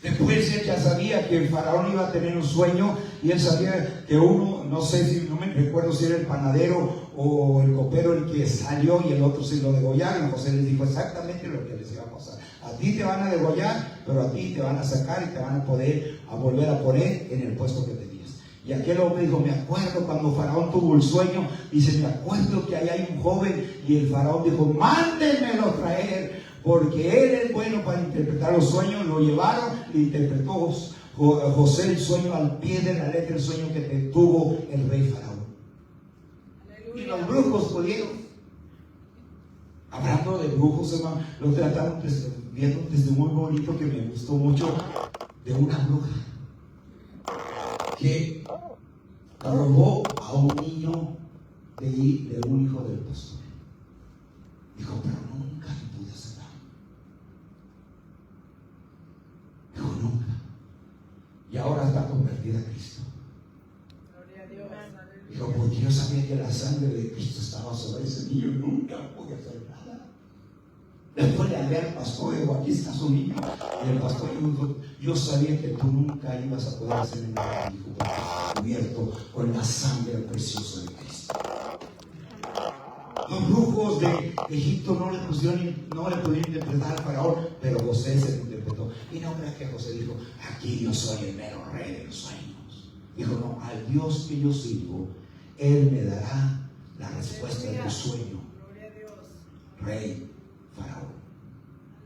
[SPEAKER 1] Después él ya sabía que el faraón iba a tener un sueño, y él sabía que uno, no sé si, no me recuerdo si era el panadero o el copero el que salió y el otro se lo degollaron. José les dijo exactamente lo que les iba a pasar: a ti te van a degollar, pero a ti te van a sacar y te van a poder volver a poner en el puesto que tenías. Y aquel hombre dijo: me acuerdo cuando Faraón tuvo el sueño, dice, me acuerdo que ahí hay un joven. Y el Faraón dijo: mándenmelo traer, porque él es bueno para interpretar los sueños. Lo llevaron e interpretó José el sueño al pie de la letra, el sueño que tuvo el rey Faraón. Aleluya. Y los brujos pudieron. Hablando de brujos, hermano, lo trataron viendo un testimonio muy bonito que me gustó mucho, de una bruja que robó a un niño de un hijo del pastor. Dijo: pero nunca le pude hacer daño. Dijo: nunca. Y ahora está convertida a Cristo.
[SPEAKER 2] Gloria a Dios.
[SPEAKER 1] Dijo: porque yo sabía que la sangre de Cristo estaba sobre ese niño, nunca pude hacer nada. Después le hablé al pastor y digo: aquí está su niño. Y el pastor dijo: yo sabía que tú nunca ibas a poder hacer nada, hijo, porque cubierto con la sangre preciosa de Cristo. Los brujos de Egipto no le pudieron interpretar al faraón, pero José se lo interpretó. Y no creas que José dijo: aquí yo soy el mero rey de los sueños. Dijo: no, al Dios que yo sirvo, Él me dará la respuesta de tu sueño.
[SPEAKER 2] Gloria a Dios.
[SPEAKER 1] Rey Faraón.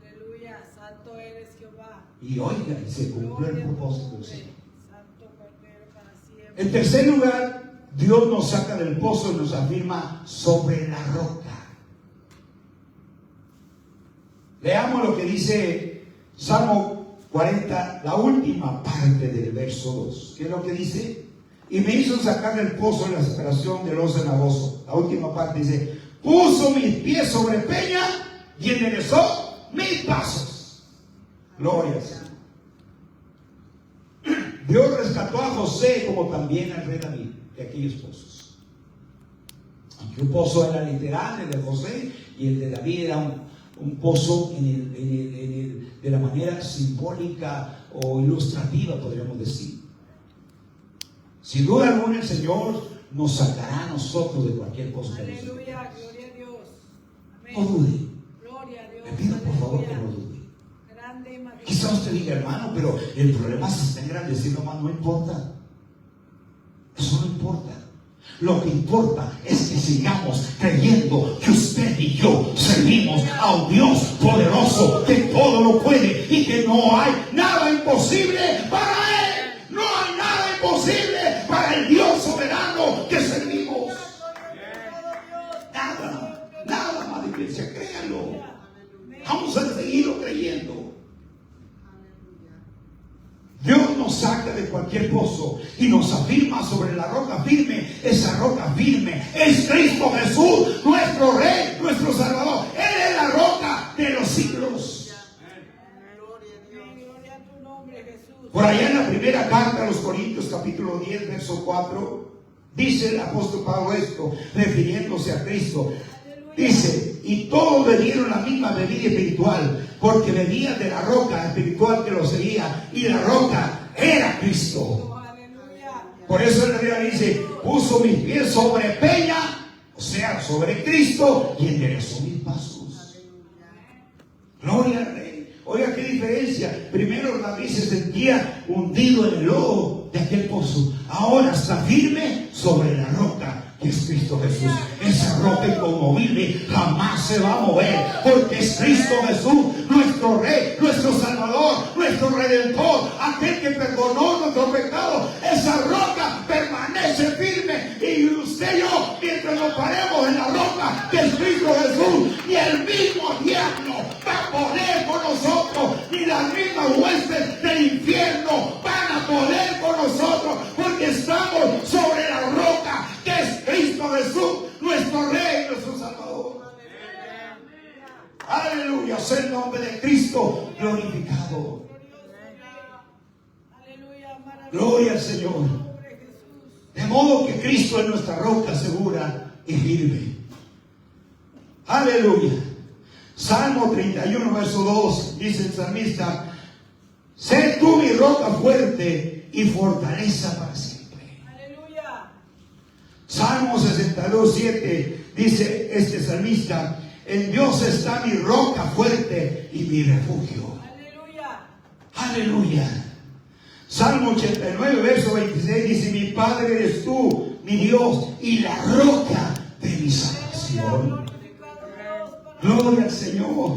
[SPEAKER 2] Aleluya, santo eres Jehová.
[SPEAKER 1] Y oiga, y se cumplió el propósito del Señor.
[SPEAKER 2] Santo Cordero para siempre.
[SPEAKER 1] En tercer lugar, Dios nos saca del pozo y nos afirma sobre la roca. Leamos lo que dice Salmo 40, la última parte del verso 2. ¿Qué es lo que dice? Y me hizo sacar del pozo en la separación del oso cenagoso. La última parte dice: puso mis pies sobre peña y enderezó mis pasos. Gloria al Señor. Dios rescató a José como también al rey David de aquellos pozos. Aunque un pozo era literal, el de José, y el de David era un pozo de la manera simbólica o ilustrativa, podríamos decir. Sin duda alguna, el Señor nos sacará a nosotros de cualquier pozo.
[SPEAKER 2] Aleluya, gloria a Dios. Amén.
[SPEAKER 1] No dude.
[SPEAKER 2] Gloria a Dios.
[SPEAKER 1] Le pido por favor que
[SPEAKER 2] Aleluya.
[SPEAKER 1] no dude.
[SPEAKER 2] Grande y magnífico.
[SPEAKER 1] Quizá usted diga: hermano, pero el problema se está engrandeciendo más. No importa. Eso no importa. Lo que importa es que sigamos creyendo que usted y yo servimos a un Dios poderoso que todo lo puede y que no hay nada imposible para Él. No hay nada imposible para el Dios soberano que servimos. Nada, madre iglesia, créanlo. Vamos a seguirlo creyendo. Dios nos saca de cualquier pozo y nos afirma sobre la roca firme. Esa roca firme es Cristo Jesús, nuestro Rey, nuestro Salvador. Él es la roca de los siglos.
[SPEAKER 2] Gloria a tu nombre, Jesús.
[SPEAKER 1] Por allá en la primera carta a los Corintios, capítulo 10, verso 4, dice el apóstol Pablo esto, refiriéndose a Cristo. Dice, y todos bebieron la misma bebida espiritual, porque bebían de la roca espiritual que los seguía, y la roca era Cristo. Por eso la Biblia dice, puso mis pies sobre peña, o sea, sobre Cristo, y enderezó mis pasos. Gloria al Rey. Oiga, qué diferencia. Primero David se sentía hundido en el lodo de aquel pozo. Ahora está firme sobre la roca, que es Cristo Jesús. Esa roca inconmovible jamás se va a mover, porque es Cristo Jesús, nuestro Rey, nuestro Salvador, nuestro Redentor, aquel que perdonó nuestros pecados. Esa roca permanece firme, y usted y yo, mientras nos paremos en la roca que es Cristo Jesús, ni el mismo diablo va a poder con nosotros, ni las mismas huestes del infierno van a poder con nosotros, porque estamos sobre la roca que es Cristo Jesús, nuestro Rey, nuestro Salvador. Aleluya, sea el nombre de Cristo glorificado. Gloria al Señor. De modo que Cristo es nuestra roca segura y firme. Aleluya. Salmo 31, verso 2, dice el salmista: sé tú mi roca fuerte y fortaleza para siempre.
[SPEAKER 2] Aleluya.
[SPEAKER 1] Salmo 62, 7, dice este salmista: en Dios está mi roca fuerte y mi refugio.
[SPEAKER 2] Aleluya.
[SPEAKER 1] Aleluya. Salmo 89, verso 26, dice: mi Padre eres tú, mi Dios, y la roca de mi salvación. Gloria al Señor.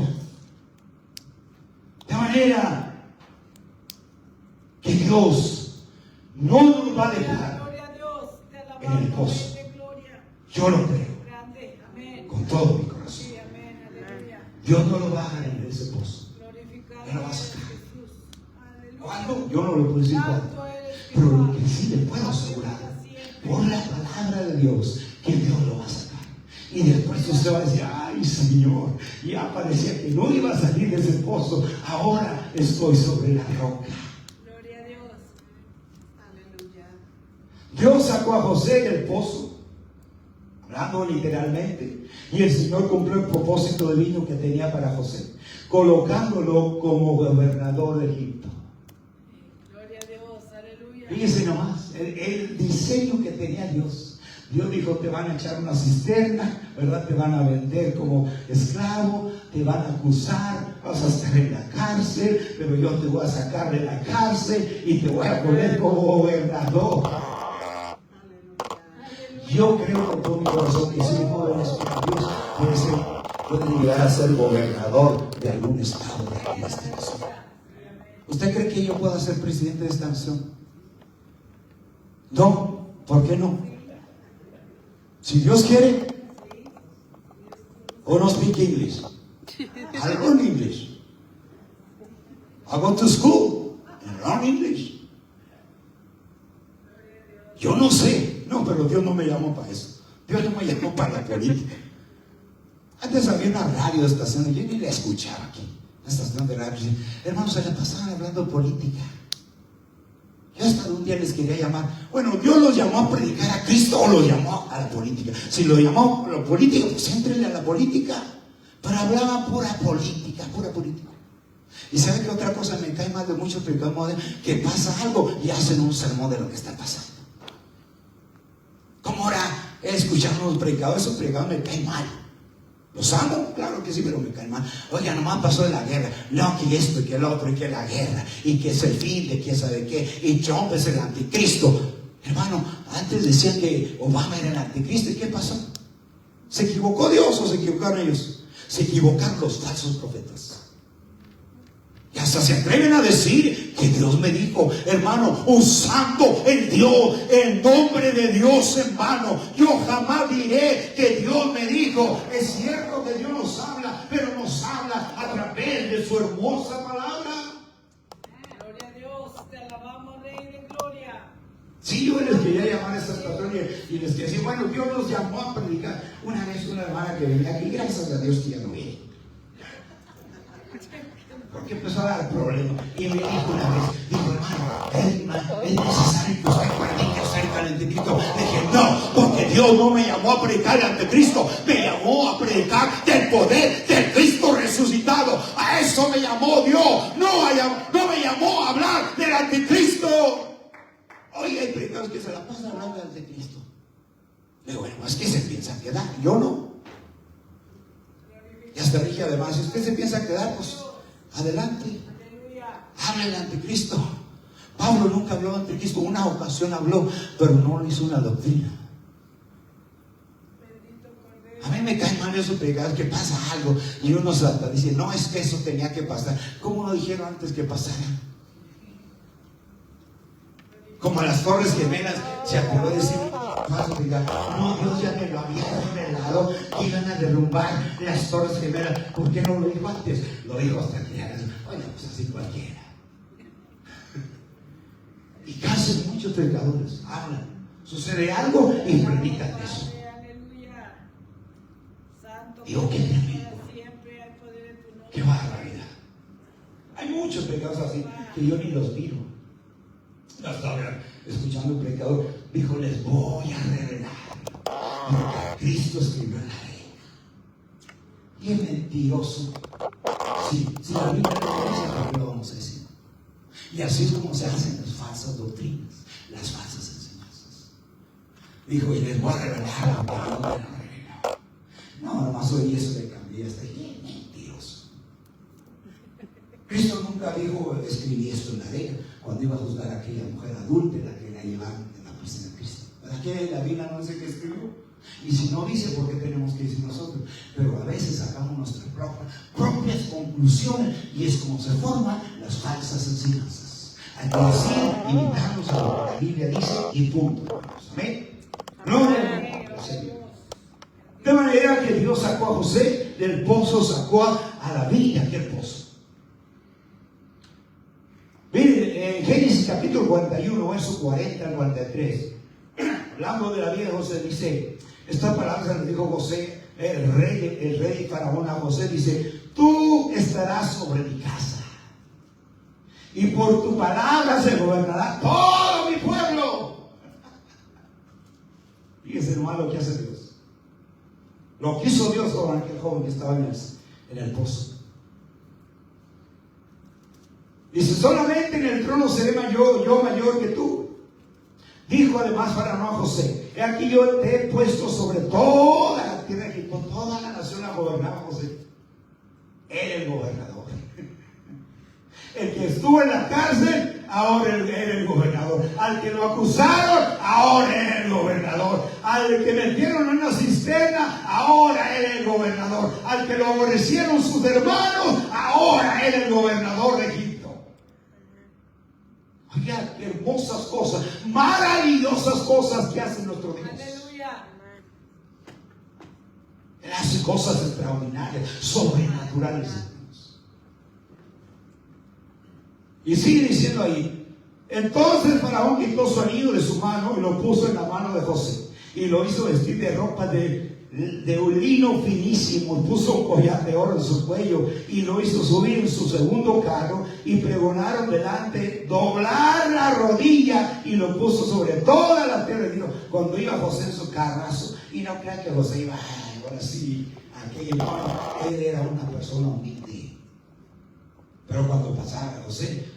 [SPEAKER 1] De manera que Dios no nos va a dejar en el pozo. Yo lo creo con todo mi corazón. Dios no lo va a dejar en ese pozo. Él lo va a sacar. ¿Cuándo? Yo no lo puedo decir cuándo. Pero lo que sí le puedo asegurar, por la palabra de Dios, que Dios lo va a sacar. Y después usted va a decir: ay, Señor, ya parecía que no iba a salir de ese pozo, ahora estoy sobre la roca.
[SPEAKER 2] Gloria a Dios. Aleluya.
[SPEAKER 1] Dios sacó a José del pozo, hablando literalmente, y el Señor cumplió el propósito divino que tenía para José, colocándolo como gobernador de Egipto.
[SPEAKER 2] Gloria a Dios. Aleluya.
[SPEAKER 1] Fíjese nomás el diseño que tenía Dios. Dios dijo: te van a echar una cisterna, ¿verdad? Te van a vender como esclavo, te van a acusar, vas a estar en la cárcel, pero yo te voy a sacar de la cárcel y te voy a poner como gobernador. Yo creo con todo mi corazón que si no eres para Dios, puede llegar a ser gobernador de algún estado de esta nación. ¿Usted cree que yo pueda ser presidente de esta nación? No, ¿por qué no? Si Dios quiere, o no speak English. I learn English. I go to school and learn English. Yo no sé, no, pero Dios no me llamó para eso. Dios no me llamó para la política. Antes había una radio estación, yo ni la escuchaba aquí. Una estación de radio, hermanos, se la pasaban hablando de política. Yo hasta un día les quería llamar. Bueno, Dios los llamó a predicar a Cristo o los llamó a la política. Si lo llamó a la política, pues éntrenle a la política. Pero hablaban pura política, pura política. Y ¿sabe qué otra cosa me cae mal de muchos predicadores modernos? Que pasa algo y hacen un sermón de lo que está pasando. Como ahora he escuchado a los predicadores, esos predicadores me caen mal. ¿Los amo? Claro que sí, pero me caen mal. Oiga, nomás pasó de la guerra. No, que esto y que el otro y que la guerra. Y que es el fin de quién sabe qué. Y Trump es el anticristo. Hermano, antes decían que Obama era el anticristo. ¿Y qué pasó? ¿Se equivocó Dios o se equivocaron ellos? Se equivocaron los falsos profetas. Y hasta se atreven a decir que Dios me dijo, hermano, usando el nombre de Dios en vano. Yo jamás diré que Dios me dijo. Es cierto que Dios nos habla, pero nos habla a través de su hermosa palabra.
[SPEAKER 2] Gloria a Dios, te alabamos, Rey de Gloria.
[SPEAKER 1] Sí, yo les quería llamar a estas personas y les quería decir: bueno, Dios nos llamó a predicar. Una vez una hermana que venía aquí, gracias a Dios que ya no viene, porque empezó a dar problemas. Y me dijo una vez, dijo: hermano, es necesario que usted predique acerca del anticristo. Le dije, no, porque Dios no me llamó a predicar el anticristo, me llamó a predicar del poder del Cristo resucitado. A eso me llamó Dios, no me llamó a hablar del anticristo. Oye, hay predicadores que se la pasan hablando del anticristo. Le digo, bueno, es que se piensa quedar, yo no. Y hasta dije, además, si usted se piensa quedar, pues adelante, hable del anticristo. Pablo nunca habló del anticristo, una ocasión habló, pero no hizo una doctrina. A mí me caen mal esos predicadores que pasa algo y uno hasta dice, no, es que eso tenía que pasar. ¿Cómo no dijeron antes que pasara? Como las Torres Gemelas, se acordó de decir, no, Dios ya me lo había revelado que iban a derrumbar las Torres Gemelas. ¿Por qué no lo dijo antes? Lo dijo hasta que hagas, oye, pues así cualquiera. Y casi muchos predicadores hablan, sucede algo y predican eso. Digo, qué tremendo, qué barbaridad. Hay muchos predicadores así que yo ni los miro. Estaba escuchando un predicador, dijo, les voy a revelar lo que Cristo escribió en la ley. Qué mentiroso. Si la Biblia no dice, ¿por qué lo vamos a decir? Y así es como se hacen las falsas doctrinas, las falsas enseñanzas. Dijo, y les voy a revelar lo que Dios me reveló. No, nomás oí eso, le cambié hasta ahí. Mentiroso. Cristo nunca dijo, escribí esto en la ley, cuando iba a juzgar a aquella mujer adúltera que la llevaron en la prisión de Cristo. ¿Para qué la Biblia no dice que escribió? Y si no dice, ¿por qué tenemos que decir nosotros? Pero a veces sacamos nuestras propias conclusiones y es como se forman las falsas enseñanzas. Hay que decir, imitarnos a lo que la Biblia dice y punto. Amén. Gloria a Dios. De manera que Dios sacó a José del pozo, sacó a David de aquel pozo. Miren, en Génesis capítulo 41, verso 40 al 43, hablando de la vida de José, dice, esta palabra se le dijo José, el rey Faraón a José, dice, tú estarás sobre mi casa, y por tu palabra se gobernará todo mi pueblo. Fíjense nomás lo que hace Dios. Lo que hizo Dios con aquel joven que estaba en el pozo. Dice, solamente en el trono seré yo mayor que tú. Dijo además Faraón a José, he aquí yo te he puesto sobre toda la tierra de Egipto, toda la nación la gobernaba José. Era el gobernador. El que estuvo en la cárcel, ahora era el gobernador. Al que lo acusaron, ahora era el gobernador. Al que metieron en una cisterna, ahora era el gobernador. Al que lo aborrecieron sus hermanos, ahora era el gobernador de Egipto. Oiga, qué hermosas cosas, maravillosas cosas que hace nuestro Dios.
[SPEAKER 2] Aleluya.
[SPEAKER 1] Él hace cosas extraordinarias, sobrenaturales. Y sigue diciendo ahí, entonces Faraón quitó su anillo de su mano y lo puso en la mano de José y lo hizo vestir de ropa de un lino finísimo, puso un collar de oro en su cuello y lo hizo subir en su segundo carro y pregonaron delante, doblar la rodilla y lo puso sobre toda la tierra. Y cuando iba José en su carrazo, y no crean que José iba, ahora sí, aquello, no, él era una persona humilde. Pero cuando pasaba José,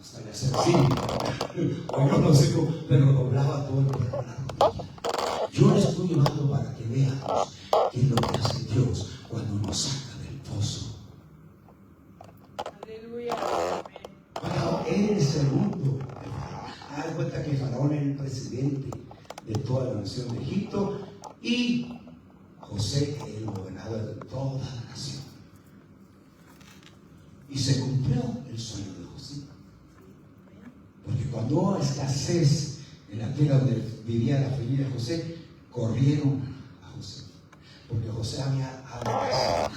[SPEAKER 1] hasta le hacía así, o yo no sé cómo, pero doblaba todo el cuerpo. Yo le estoy llevando para que veamos qué es lo que hace Dios cuando nos saca del pozo.
[SPEAKER 2] Aleluya.
[SPEAKER 1] Faraón era el segundo. Haz cuenta que Faraón era el presidente de toda la nación de Egipto y José era el gobernador de toda la nación. Y se cumplió el sueño de José. Porque cuando hubo escasez en la tierra donde vivía la familia de José, corrieron a José. Porque José había adelgazado.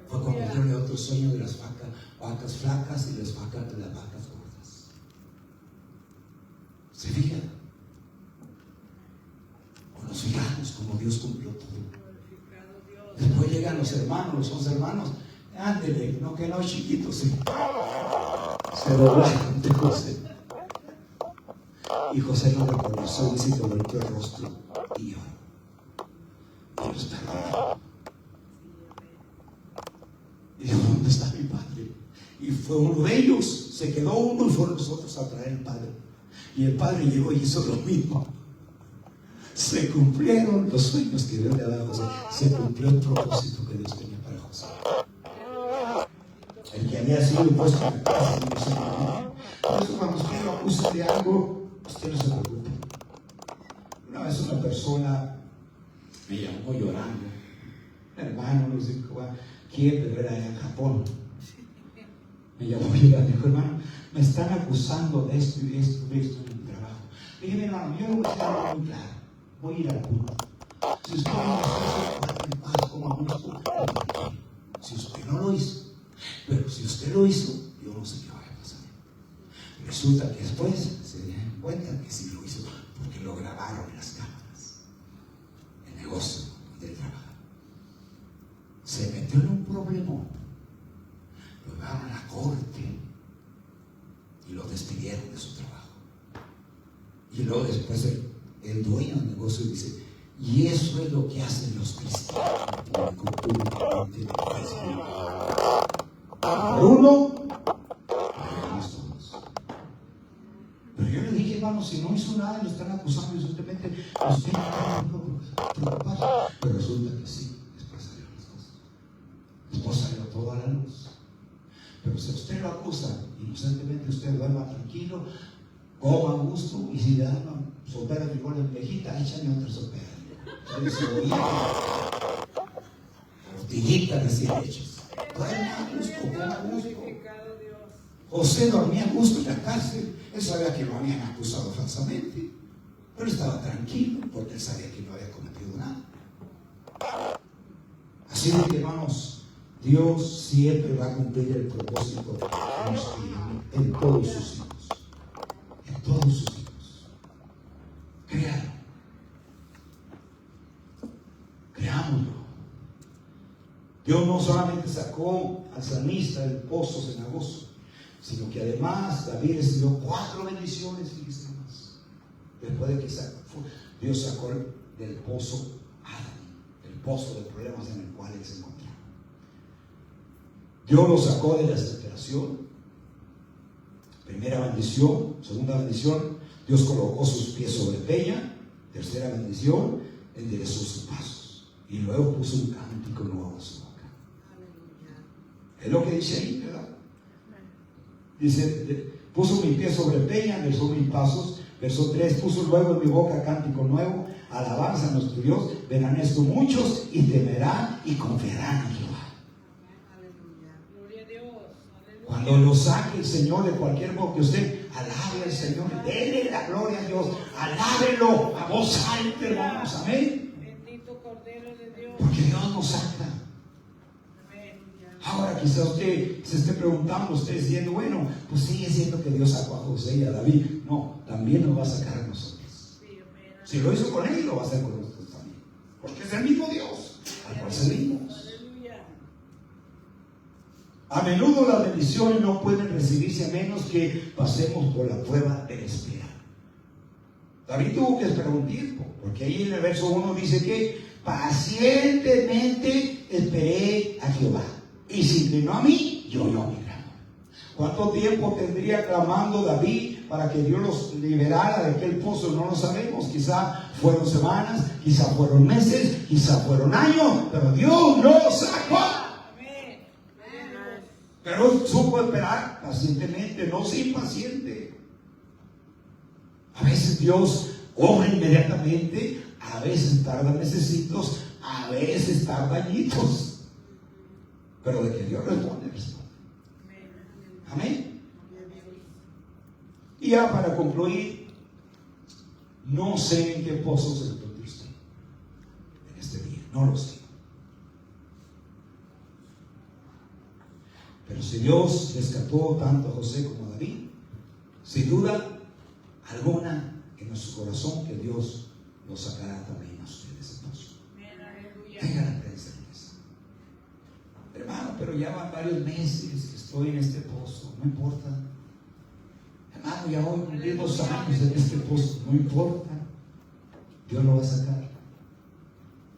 [SPEAKER 1] Fue como el otro sueño de las vacas flacas y las vacas gordas. ¿Se fijan? O nos fijamos como Dios cumplió todo. Después llegan los hermanos, los 11 hermanos. ándele, no que no, chiquito, sí. Se doblaron de José. Y José lo reconoció y se volvió el rostro y lloró. Y los perdonó. Y dijo, ¿dónde está mi padre? Y fue uno de ellos, se quedó uno y fueron los otros a traer al padre. Y el padre llegó y hizo lo mismo. Se cumplieron los sueños que Dios le había dado a José. Se cumplió el propósito que Dios tenía para José. El que había sido puesto en la casa no se preocupa. Por eso cuando usted lo acusa de algo, usted no se preocupe. Una vez una persona me llamó llorando. Un hermano, no sé quién, pero era en Japón. Me llamó llorando, dijo, hermano, me están acusando de esto y de esto y de esto en mi trabajo. Le dije, hermano, yo voy a hacer algo muy claro. Voy a ir al punto. Si usted no hizo, en paz como a gusto. Si usted no lo hizo, pero si usted lo hizo, yo no sé qué va a pasar. Resulta que después se dieron cuenta que sí lo hizo, porque lo grabaron en las cámaras. El negocio del trabajo. Se metió en un problema. Lo llevaron a la corte y lo despidieron de su trabajo. Y luego después el dueño del negocio dice, y eso es lo que hacen los cristianos públicamente. Por uno, pagamos todos. Pero yo le dije, hermano, si no hizo nada y lo están acusando injustamente, usted no está preocupado. Pero resulta que sí, después salieron las cosas. Después salió todo a la luz. Pero si usted lo acusa inocentemente, usted duerma tranquilo, coma a gusto, y si le dan una sopera de frijoles viejita, échame otra sopera. Tortillita recién hechas. Duerma a gusto, coma a gusto. José dormía a gusto en la cárcel. Él sabía que lo habían acusado falsamente, pero estaba tranquilo porque él sabía que no había cometido nada. Así que, hermanos, Dios siempre va a cumplir el propósito que nos tiene en todos sus hijos. En todos sus hijos. Créalo. Creámoslo. Dios no solamente sacó al salmista del pozo cenagoso, sino que además David recibió 4 bendiciones, fíjense más. Después de que Dios sacó del pozo Adán, el pozo de problemas en el cual él se encontraba. Dios lo sacó de la desesperación. Primera bendición. Segunda bendición, Dios colocó sus pies sobre peña. Tercera bendición, enderezó sus pasos. Y luego puso un cántico nuevo en su boca. Es lo que dice ahí, ¿verdad? Dice, puso mi pie sobre peña, enderezó mis pasos. Verso 3, puso luego en mi boca cántico nuevo, alabanza a nuestro Dios. Verán esto muchos y temerán y confiarán en Jehová. Cuando lo saque el Señor de cualquier modo que usted alabe al Señor, déle la gloria a Dios, alábelo a voz alta, hermanos, amén.
[SPEAKER 2] Bendito Cordero de Dios.
[SPEAKER 1] Porque Dios nos saca. Ahora quizá usted se esté preguntando, usted diciendo, bueno, pues sigue siendo que Dios sacó a José y a David. No, también nos va a sacar a nosotros. Si lo hizo con él, lo va a hacer con nosotros también. Porque es el mismo Dios al cual servimos. A menudo las bendiciones no pueden recibirse a menos que pasemos por la prueba de esperar. David tuvo que esperar un tiempo, porque ahí en el verso 1 dice que pacientemente esperé a Jehová, y se inclinó a mí y oyó mi clamor. ¿Cuánto tiempo tendría clamando David para que Dios los liberara de aquel pozo? No lo sabemos. Quizá fueron semanas, quizá fueron meses, quizá fueron años, pero Dios los sacó. Pero él supo esperar pacientemente, no ser impaciente. A veces Dios obra inmediatamente, a veces tarda mesecitos, a veces tarda añitos. Pero de que Dios responde. Amén. Y ya para concluir, no sé en qué pozo se encuentra usted en este día, no lo sé. Pero si Dios rescató tanto a José como a David, sin duda alguna en nuestro corazón que Dios los sacará también a ustedes. Tengan la prensa. Hermano, pero ya van varios meses que estoy en este pozo. No importa. Hermano, ya voy a cumplir 2 años en este pozo. No importa. Dios lo va a sacar.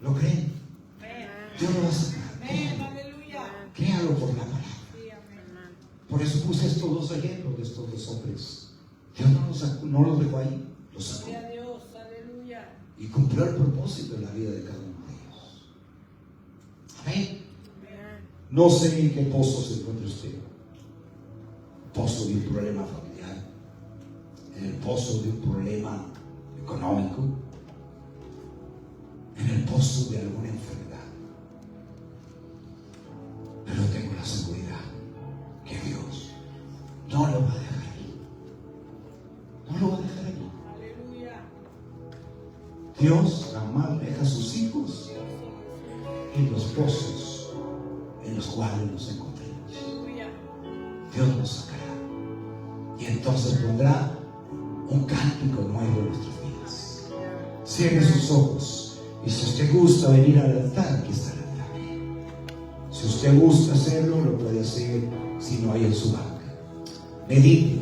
[SPEAKER 1] ¿Lo creen? Dios lo va a sacar. Créalo por la palabra. Por eso puse estos 2 ejemplos de estos 2 hombres. Dios no los sacó, no los dejó ahí, los sacó. Y cumplió el propósito en la vida de cada uno de ellos. Amén. No sé en qué pozo se encuentra usted. Pozo de un problema familiar, en el pozo de un problema económico, en el pozo de alguna enfermedad. Pero tengo la seguridad que Dios no lo va a dejar ahí. No lo va a dejar ahí. Dios jamás deja a sus hijos en los pozos en los cuales nos encontremos. Dios nos sacará y entonces pondrá un cántico nuevo en nuestras vidas. Cierre sus ojos y si usted gusta venir al altar, aquí está el altar. Si usted gusta hacerlo, lo puede hacer si no hay en su banca. Medite.